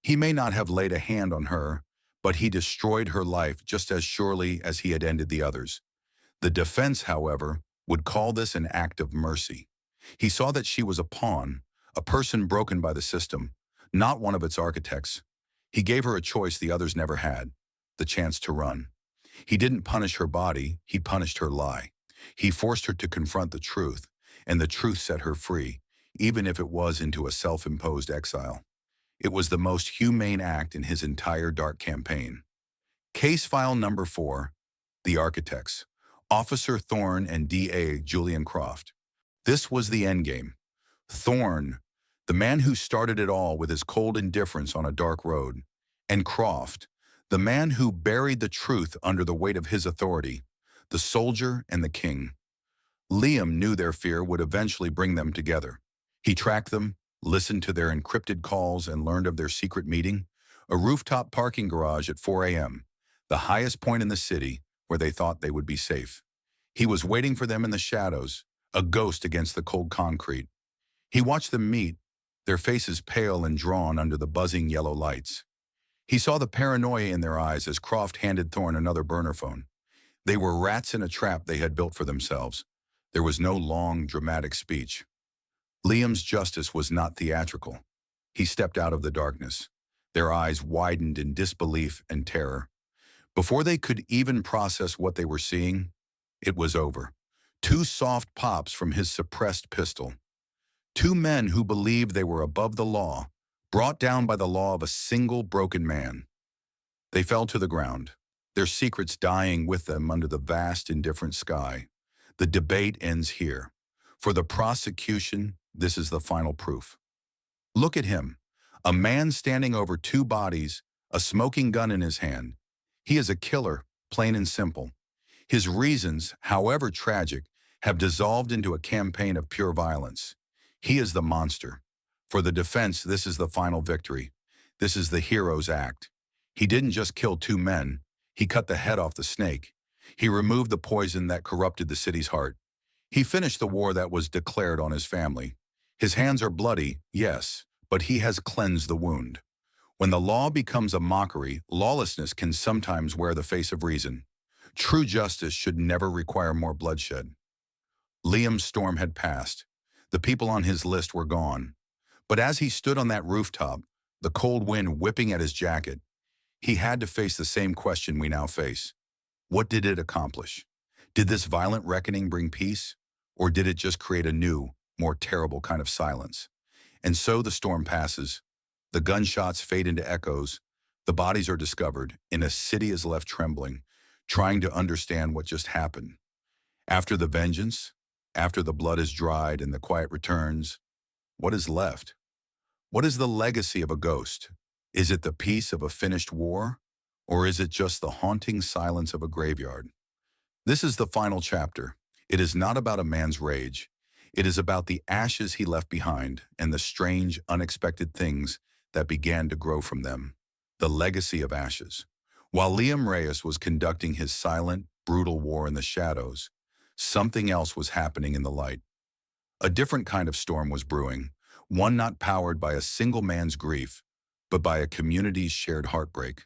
He may not have laid a hand on her, but he destroyed her life just as surely as he had ended the others. The defense, however, would call this an act of mercy. He saw that she was a pawn, a person broken by the system, not one of its architects. He gave her a choice the others never had, the chance to run. He didn't punish her body, he punished her lie. He forced her to confront the truth, and the truth set her free, even if it was into a self-imposed exile. It was the most humane act in his entire dark campaign. Case file number 4, The Architects, Officer Thorne and DA Julian Croft. This was the endgame. Thorne, the man who started it all with his cold indifference on a dark road, and Croft, the man who buried the truth under the weight of his authority, the soldier and the king. Liam knew their fear would eventually bring them together. He tracked them, listened to their encrypted calls, and learned of their secret meeting, a rooftop parking garage at 4 a.m., the highest point in the city where they thought they would be safe. He was waiting for them in the shadows, a ghost against the cold concrete. He watched them meet, their faces pale and drawn under the buzzing yellow lights. He saw the paranoia in their eyes as Croft handed Thorne another burner phone. They were rats in a trap they had built for themselves. There was no long, dramatic speech. Liam's justice was not theatrical. He stepped out of the darkness. Their eyes widened in disbelief and terror. Before they could even process what they were seeing, it was over. 2 soft pops from his suppressed pistol. 2 men who believed they were above the law, brought down by the law of a single broken man. They fell to the ground, their secrets dying with them under the vast, indifferent sky. The debate ends here. For the prosecution, this is the final proof. Look at him, a man standing over 2 bodies, a smoking gun in his hand. He is a killer, plain and simple. His reasons, however tragic, have dissolved into a campaign of pure violence. He is the monster. For the defense, this is the final victory. This is the hero's act. He didn't just kill 2 men. He cut the head off the snake. He removed the poison that corrupted the city's heart. He finished the war that was declared on his family. His hands are bloody, yes, but he has cleansed the wound. When the law becomes a mockery, lawlessness can sometimes wear the face of reason. True justice should never require more bloodshed. Liam's storm had passed. The people on his list were gone. But as he stood on that rooftop, the cold wind whipping at his jacket, he had to face the same question we now face. What did it accomplish? Did this violent reckoning bring peace? Or did it just create a new, more terrible kind of silence? And so the storm passes. The gunshots fade into echoes. The bodies are discovered, and a city is left trembling, trying to understand what just happened. After the vengeance, after the blood is dried and the quiet returns, what is left? What is the legacy of a ghost? Is it the peace of a finished war? Or is it just the haunting silence of a graveyard? This is the final chapter. It is not about a man's rage. It is about the ashes he left behind and the strange, unexpected things that began to grow from them. The legacy of ashes. While Liam Reyes was conducting his silent, brutal war in the shadows, something else was happening in the light. A different kind of storm was brewing, one not powered by a single man's grief, but by a community's shared heartbreak.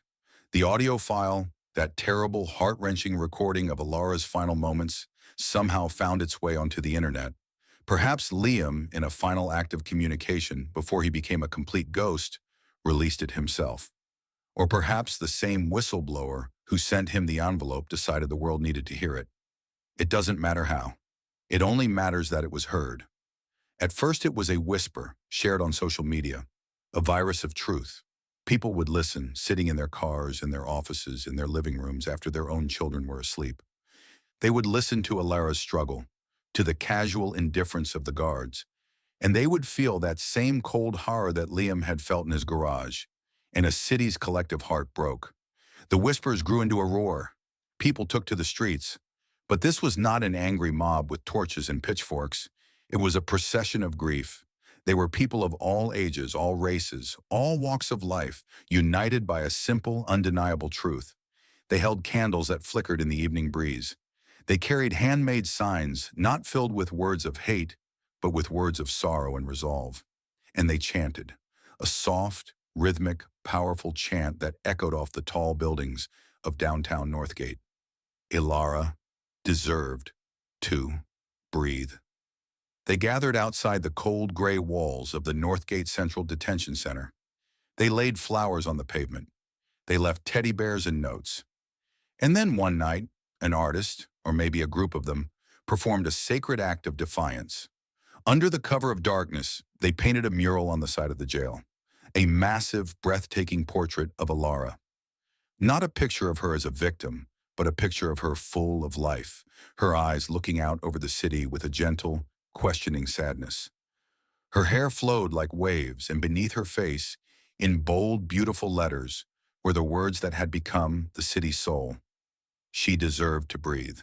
The audio file, that terrible, heart-wrenching recording of Alara's final moments, somehow found its way onto the internet. Perhaps Liam, in a final act of communication before he became a complete ghost, released it himself. Or perhaps the same whistleblower who sent him the envelope decided the world needed to hear it. It doesn't matter how. It only matters that it was heard. At first it was a whisper, shared on social media, a virus of truth. People would listen, sitting in their cars, in their offices, in their living rooms after their own children were asleep. They would listen to Alara's struggle, to the casual indifference of the guards, and they would feel that same cold horror that Liam had felt in his garage, and a city's collective heart broke. The whispers grew into a roar. People took to the streets. But this was not an angry mob with torches and pitchforks. It was a procession of grief. They were people of all ages, all races, all walks of life, united by a simple, undeniable truth. They held candles that flickered in the evening breeze. They carried handmade signs, not filled with words of hate, but with words of sorrow and resolve. And they chanted, a soft, rhythmic, powerful chant that echoed off the tall buildings of downtown Northgate. Alara deserved to breathe. They gathered outside the cold gray walls of the Northgate Central Detention Center. They laid flowers on the pavement. They left teddy bears and notes. And then one night, an artist, or maybe a group of them, performed a sacred act of defiance. Under the cover of darkness, they painted a mural on the side of the jail, a massive, breathtaking portrait of Alara. Not a picture of her as a victim, but a picture of her full of life, her eyes looking out over the city with a gentle, questioning sadness. Her hair flowed like waves, and beneath her face, in bold, beautiful letters, were the words that had become the city's soul. She deserved to breathe.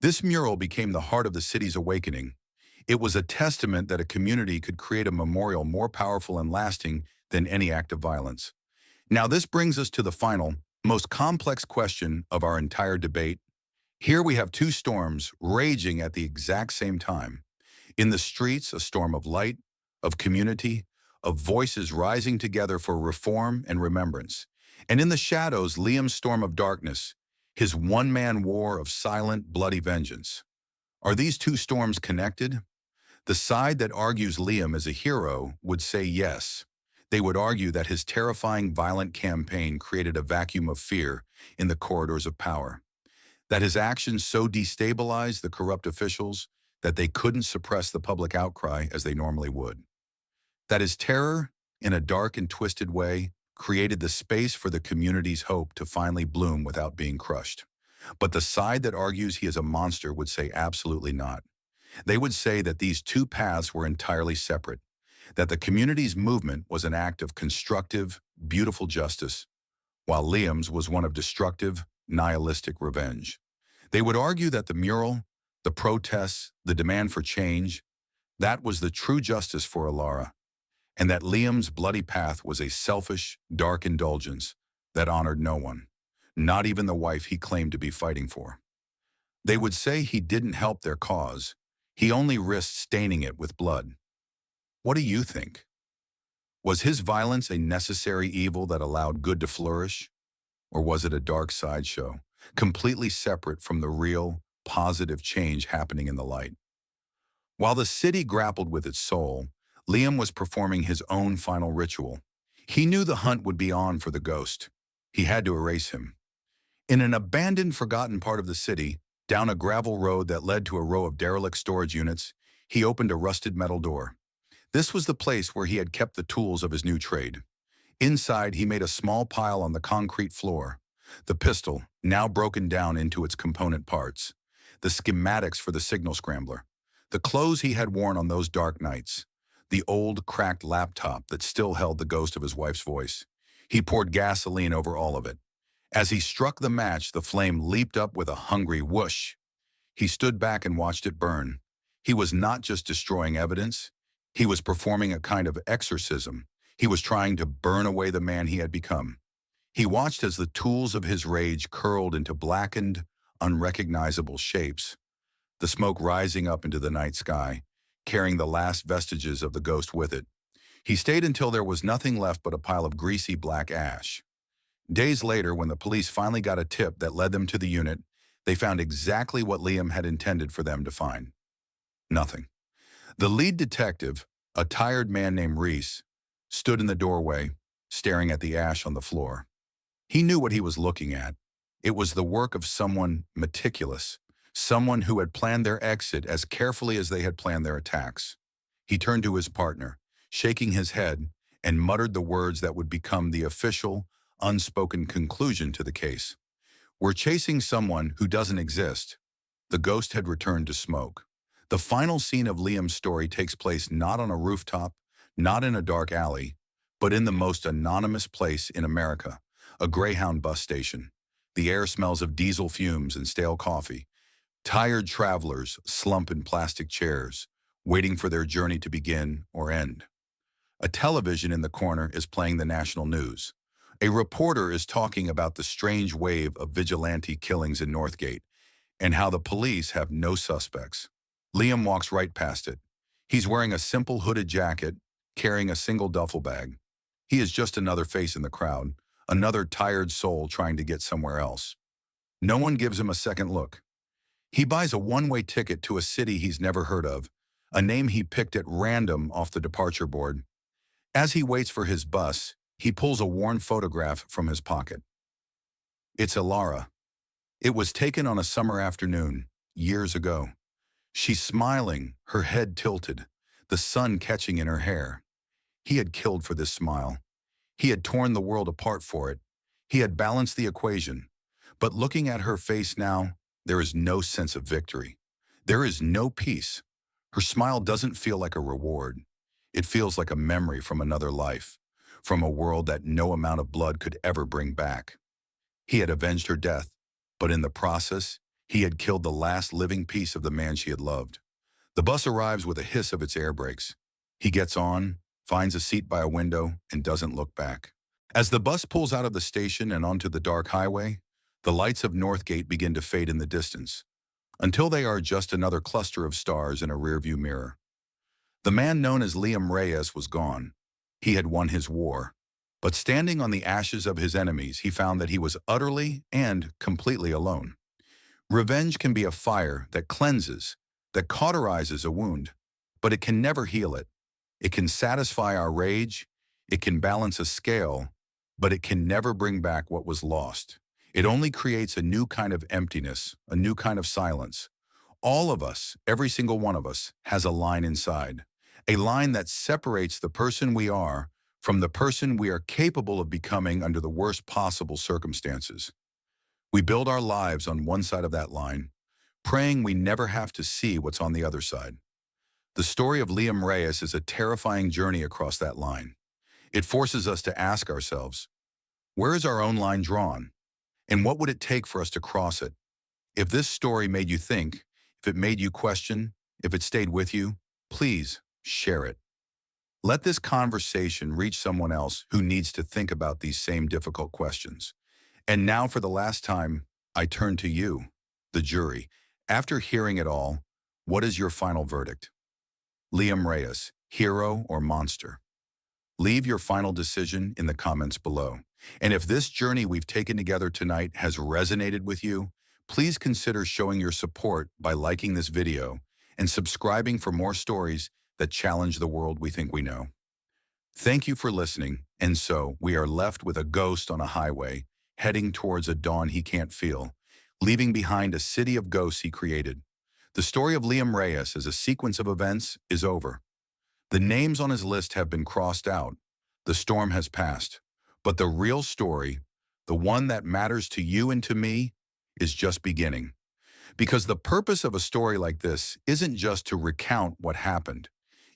This mural became the heart of the city's awakening. It was a testament that a community could create a memorial more powerful and lasting than any act of violence. Now this brings us to the final, most complex question of our entire debate. Here we have two storms raging at the exact same time. In the streets, a storm of light, of community, of voices rising together for reform and remembrance. And in the shadows, Liam's storm of darkness, his one-man war of silent, bloody vengeance. Are these two storms connected? The side that argues Liam is a hero would say yes. They would argue that his terrifying, violent campaign created a vacuum of fear in the corridors of power, that his actions so destabilized the corrupt officials that they couldn't suppress the public outcry as they normally would, that his terror, in a dark and twisted way, created the space for the community's hope to finally bloom without being crushed. But the side that argues he is a monster would say absolutely not. They would say that these two paths were entirely separate, that the community's movement was an act of constructive, beautiful justice, while Liam's was one of destructive, nihilistic revenge. They would argue that the mural, the protests, the demand for change, that was the true justice for Alara, and that Liam's bloody path was a selfish, dark indulgence that honored no one, not even the wife he claimed to be fighting for. They would say he didn't help their cause, he only risked staining it with blood. What do you think? Was his violence a necessary evil that allowed good to flourish? Or was it a dark sideshow, completely separate from the real, positive change happening in the light? While the city grappled with its soul, Liam was performing his own final ritual. He knew the hunt would be on for the ghost. He had to erase him. In an abandoned, forgotten part of the city, down a gravel road that led to a row of derelict storage units, he opened a rusted metal door. This was the place where he had kept the tools of his new trade. Inside, he made a small pile on the concrete floor. The pistol, now broken down into its component parts. The schematics for the signal scrambler. The clothes he had worn on those dark nights. The old, cracked laptop that still held the ghost of his wife's voice. He poured gasoline over all of it. As he struck the match, the flame leaped up with a hungry whoosh. He stood back and watched it burn. He was not just destroying evidence. He was performing a kind of exorcism. He was trying to burn away the man he had become. He watched as the tools of his rage curled into blackened, unrecognizable shapes, the smoke rising up into the night sky, carrying the last vestiges of the ghost with it. He stayed until there was nothing left but a pile of greasy black ash. Days later, when the police finally got a tip that led them to the unit, they found exactly what Liam had intended for them to find. Nothing. The lead detective, a tired man named Reyes, stood in the doorway, staring at the ash on the floor. He knew what he was looking at. It was the work of someone meticulous, someone who had planned their exit as carefully as they had planned their attacks. He turned to his partner, shaking his head, and muttered the words that would become the official, unspoken conclusion to the case. "We're chasing someone who doesn't exist." The ghost had returned to smoke. The final scene of Liam's story takes place not on a rooftop, not in a dark alley, but in the most anonymous place in America, a Greyhound bus station. The air smells of diesel fumes and stale coffee. Tired travelers slump in plastic chairs, waiting for their journey to begin or end. A television in the corner is playing the national news. A reporter is talking about the strange wave of vigilante killings in Northgate and how the police have no suspects. Liam walks right past it. He's wearing a simple hooded jacket, carrying a single duffel bag. He is just another face in the crowd, another tired soul trying to get somewhere else. No one gives him a second look. He buys a one-way ticket to a city he's never heard of, a name he picked at random off the departure board. As he waits for his bus, he pulls a worn photograph from his pocket. It's Ilara. It was taken on a summer afternoon, years ago. She's smiling, her head tilted, the sun catching in her hair. He had killed for this smile. He had torn the world apart for it. He had balanced the equation. But looking at her face now, there is no sense of victory. There is no peace. Her smile doesn't feel like a reward. It feels like a memory from another life, from a world that no amount of blood could ever bring back. He had avenged her death, but in the process, he had killed the last living piece of the man she had loved. The bus arrives with a hiss of its air brakes. He gets on, finds a seat by a window, and doesn't look back. As the bus pulls out of the station and onto the dark highway, the lights of Northgate begin to fade in the distance, until they are just another cluster of stars in a rearview mirror. The man known as Liam Reyes was gone. He had won his war. But standing on the ashes of his enemies, he found that he was utterly and completely alone. Revenge can be a fire that cleanses, that cauterizes a wound, but it can never heal it. It can satisfy our rage, it can balance a scale, but it can never bring back what was lost. It only creates a new kind of emptiness, a new kind of silence. All of us, every single one of us, has a line inside. A line that separates the person we are from the person we are capable of becoming under the worst possible circumstances. We build our lives on one side of that line, praying we never have to see what's on the other side. The story of Liam Reyes is a terrifying journey across that line. It forces us to ask ourselves, where is our own line drawn? And what would it take for us to cross it? If this story made you think, if it made you question, if it stayed with you, please share it. Let this conversation reach someone else who needs to think about these same difficult questions. And now, for the last time, I turn to you, the jury. After hearing it all, what is your final verdict? Liam Reyes, hero or monster? Leave your final decision in the comments below. And if this journey we've taken together tonight has resonated with you, please consider showing your support by liking this video and subscribing for more stories that challenge the world we think we know. Thank you for listening, and so we are left with a ghost on a highway, heading towards a dawn he can't feel, leaving behind a city of ghosts he created. The story of Liam Reyes as a sequence of events is over. The names on his list have been crossed out. The storm has passed. But the real story, the one that matters to you and to me, is just beginning. Because the purpose of a story like this isn't just to recount what happened.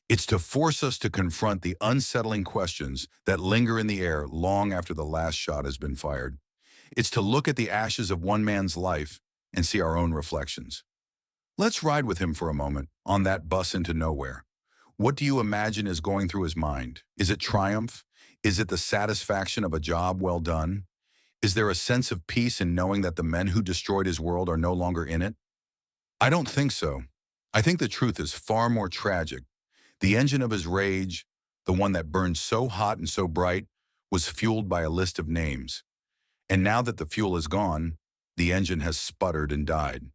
It's to force us to confront the unsettling questions that linger in the air long after the last shot has been fired. It's to look at the ashes of one man's life and see our own reflections. Let's ride with him for a moment on that bus into nowhere. What do you imagine is going through his mind? Is it triumph? Is it the satisfaction of a job well done? Is there a sense of peace in knowing that the men who destroyed his world are no longer in it? I don't think so. I think the truth is far more tragic. The engine of his rage, the one that burned so hot and so bright, was fueled by a list of names. And now that the fuel is gone, the engine has sputtered and died.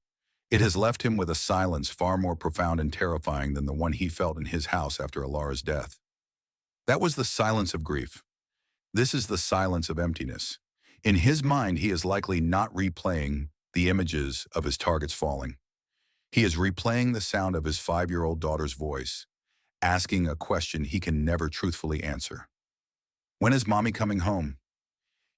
It has left him with a silence far more profound and terrifying than the one he felt in his house after Alara's death. That was the silence of grief. This is the silence of emptiness. In his mind, he is likely not replaying the images of his targets falling. He is replaying the sound of his 5-year-old daughter's voice, asking a question he can never truthfully answer. When is mommy coming home?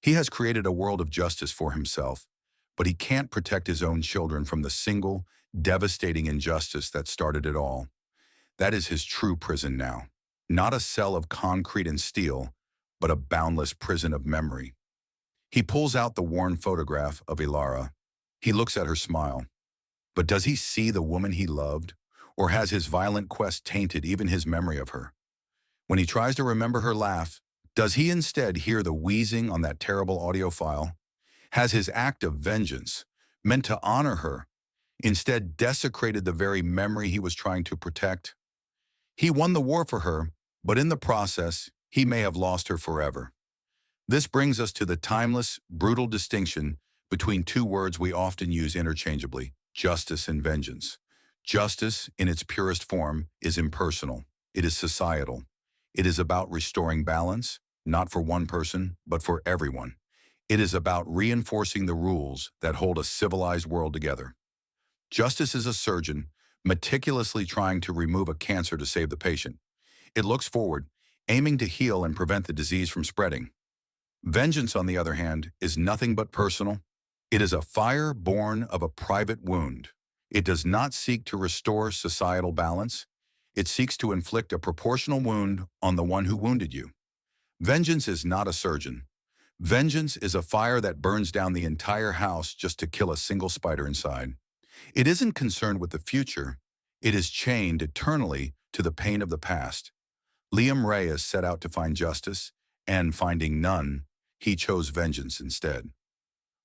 He has created a world of justice for himself, but he can't protect his own children from the single, devastating injustice that started it all. That is his true prison now. Not a cell of concrete and steel, but a boundless prison of memory. He pulls out the worn photograph of Alara. He looks at her smile. But does he see the woman he loved? Or has his violent quest tainted even his memory of her? When he tries to remember her laugh, does he instead hear the wheezing on that terrible audio file? Has his act of vengeance, meant to honor her, instead desecrated the very memory he was trying to protect? He won the war for her, but in the process, he may have lost her forever. This brings us to the timeless, brutal distinction between two words we often use interchangeably: justice and vengeance. Justice, in its purest form, is impersonal. It is societal. It is about restoring balance, not for one person, but for everyone. It is about reinforcing the rules that hold a civilized world together. Justice is a surgeon meticulously trying to remove a cancer to save the patient. It looks forward, aiming to heal and prevent the disease from spreading. Vengeance, on the other hand, is nothing but personal. It is a fire born of a private wound. It does not seek to restore societal balance. It seeks to inflict a proportional wound on the one who wounded you. Vengeance is not a surgeon. Vengeance is a fire that burns down the entire house just to kill a single spider inside. It isn't concerned with the future. It is chained eternally to the pain of the past. Liam Reyes set out to find justice, and finding none, he chose vengeance instead.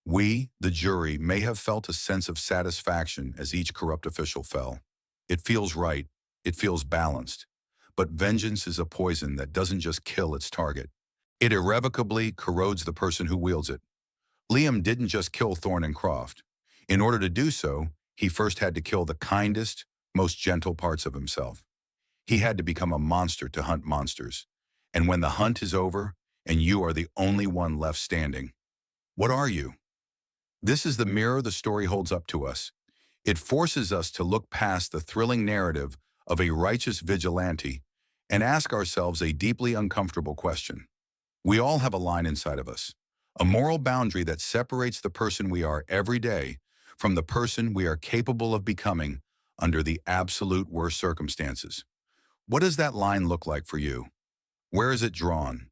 We, the jury, may have felt a sense of satisfaction as each corrupt official fell. It feels right. It feels balanced. But vengeance is a poison that doesn't just kill its target. It irrevocably corrodes the person who wields it. Liam didn't just kill Thorne and Croft. In order to do so, he first had to kill the kindest, most gentle parts of himself. He had to become a monster to hunt monsters. And when the hunt is over, and you are the only one left standing, what are you? This is the mirror the story holds up to us. It forces us to look past the thrilling narrative of a righteous vigilante and ask ourselves a deeply uncomfortable question. We all have a line inside of us, a moral boundary that separates the person we are every day from the person we are capable of becoming under the absolute worst circumstances. What does that line look like for you? Where is it drawn?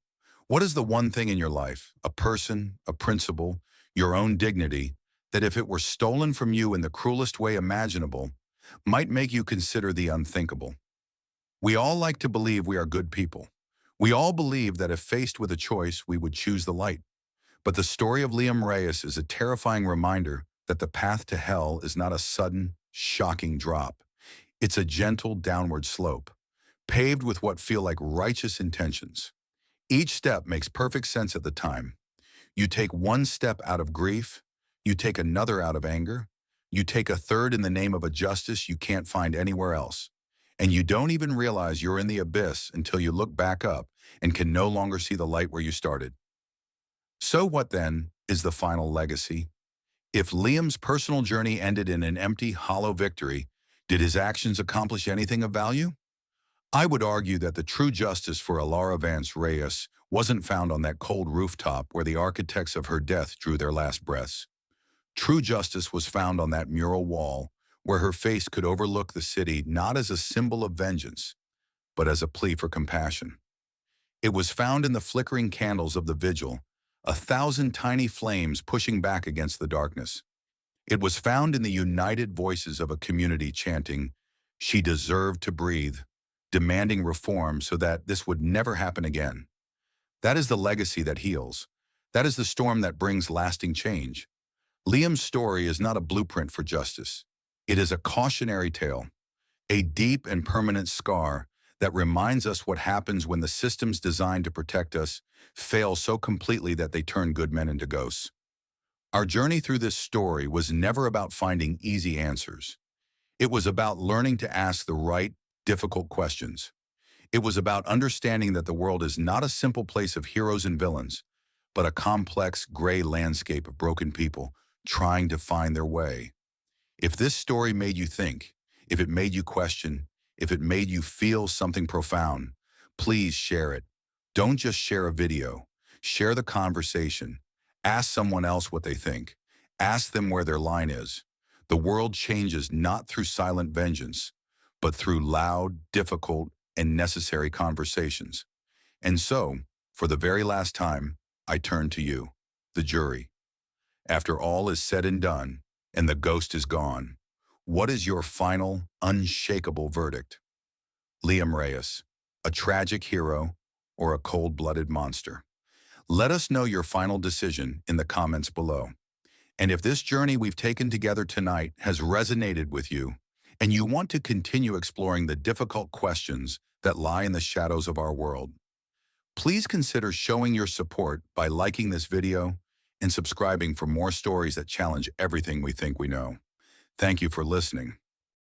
What is the one thing in your life, a person, a principle, your own dignity, that if it were stolen from you in the cruelest way imaginable, might make you consider the unthinkable? We all like to believe we are good people. We all believe that if faced with a choice, we would choose the light. But the story of Liam Reyes is a terrifying reminder that the path to hell is not a sudden, shocking drop. It's a gentle downward slope, paved with what feel like righteous intentions. Each step makes perfect sense at the time. You take one step out of grief, you take another out of anger, you take a third in the name of a justice you can't find anywhere else. And you don't even realize you're in the abyss until you look back up and can no longer see the light where you started. So what then is the final legacy? If Liam's personal journey ended in an empty, hollow victory, did his actions accomplish anything of value? I would argue that the true justice for Alara Vance Reyes wasn't found on that cold rooftop where the architects of her death drew their last breaths. True justice was found on that mural wall where her face could overlook the city not as a symbol of vengeance, but as a plea for compassion. It was found in the flickering candles of the vigil, a thousand tiny flames pushing back against the darkness. It was found in the united voices of a community chanting, "She deserved to breathe," demanding reform so that this would never happen again. That is the legacy that heals. That is the storm that brings lasting change. Liam's story is not a blueprint for justice. It is a cautionary tale, a deep and permanent scar that reminds us what happens when the systems designed to protect us fail so completely that they turn good men into ghosts. Our journey through this story was never about finding easy answers. It was about learning to ask the right, difficult questions. It was about understanding that the world is not a simple place of heroes and villains, but a complex, gray landscape of broken people trying to find their way. If this story made you think, if it made you question, if it made you feel something profound, please share it. Don't just share a video. Share the conversation. Ask someone else what they think. Ask them where their line is. The world changes not through silent vengeance, but through loud, difficult, and necessary conversations. And so, for the very last time, I turn to you, the jury. After all is said and done, and the ghost is gone, what is your final, unshakable verdict? Liam Reyes, a tragic hero or a cold-blooded monster? Let us know your final decision in the comments below. And if this journey we've taken together tonight has resonated with you, and you want to continue exploring the difficult questions that lie in the shadows of our world, please consider showing your support by liking this video and subscribing for more stories that challenge everything we think we know. Thank you for listening.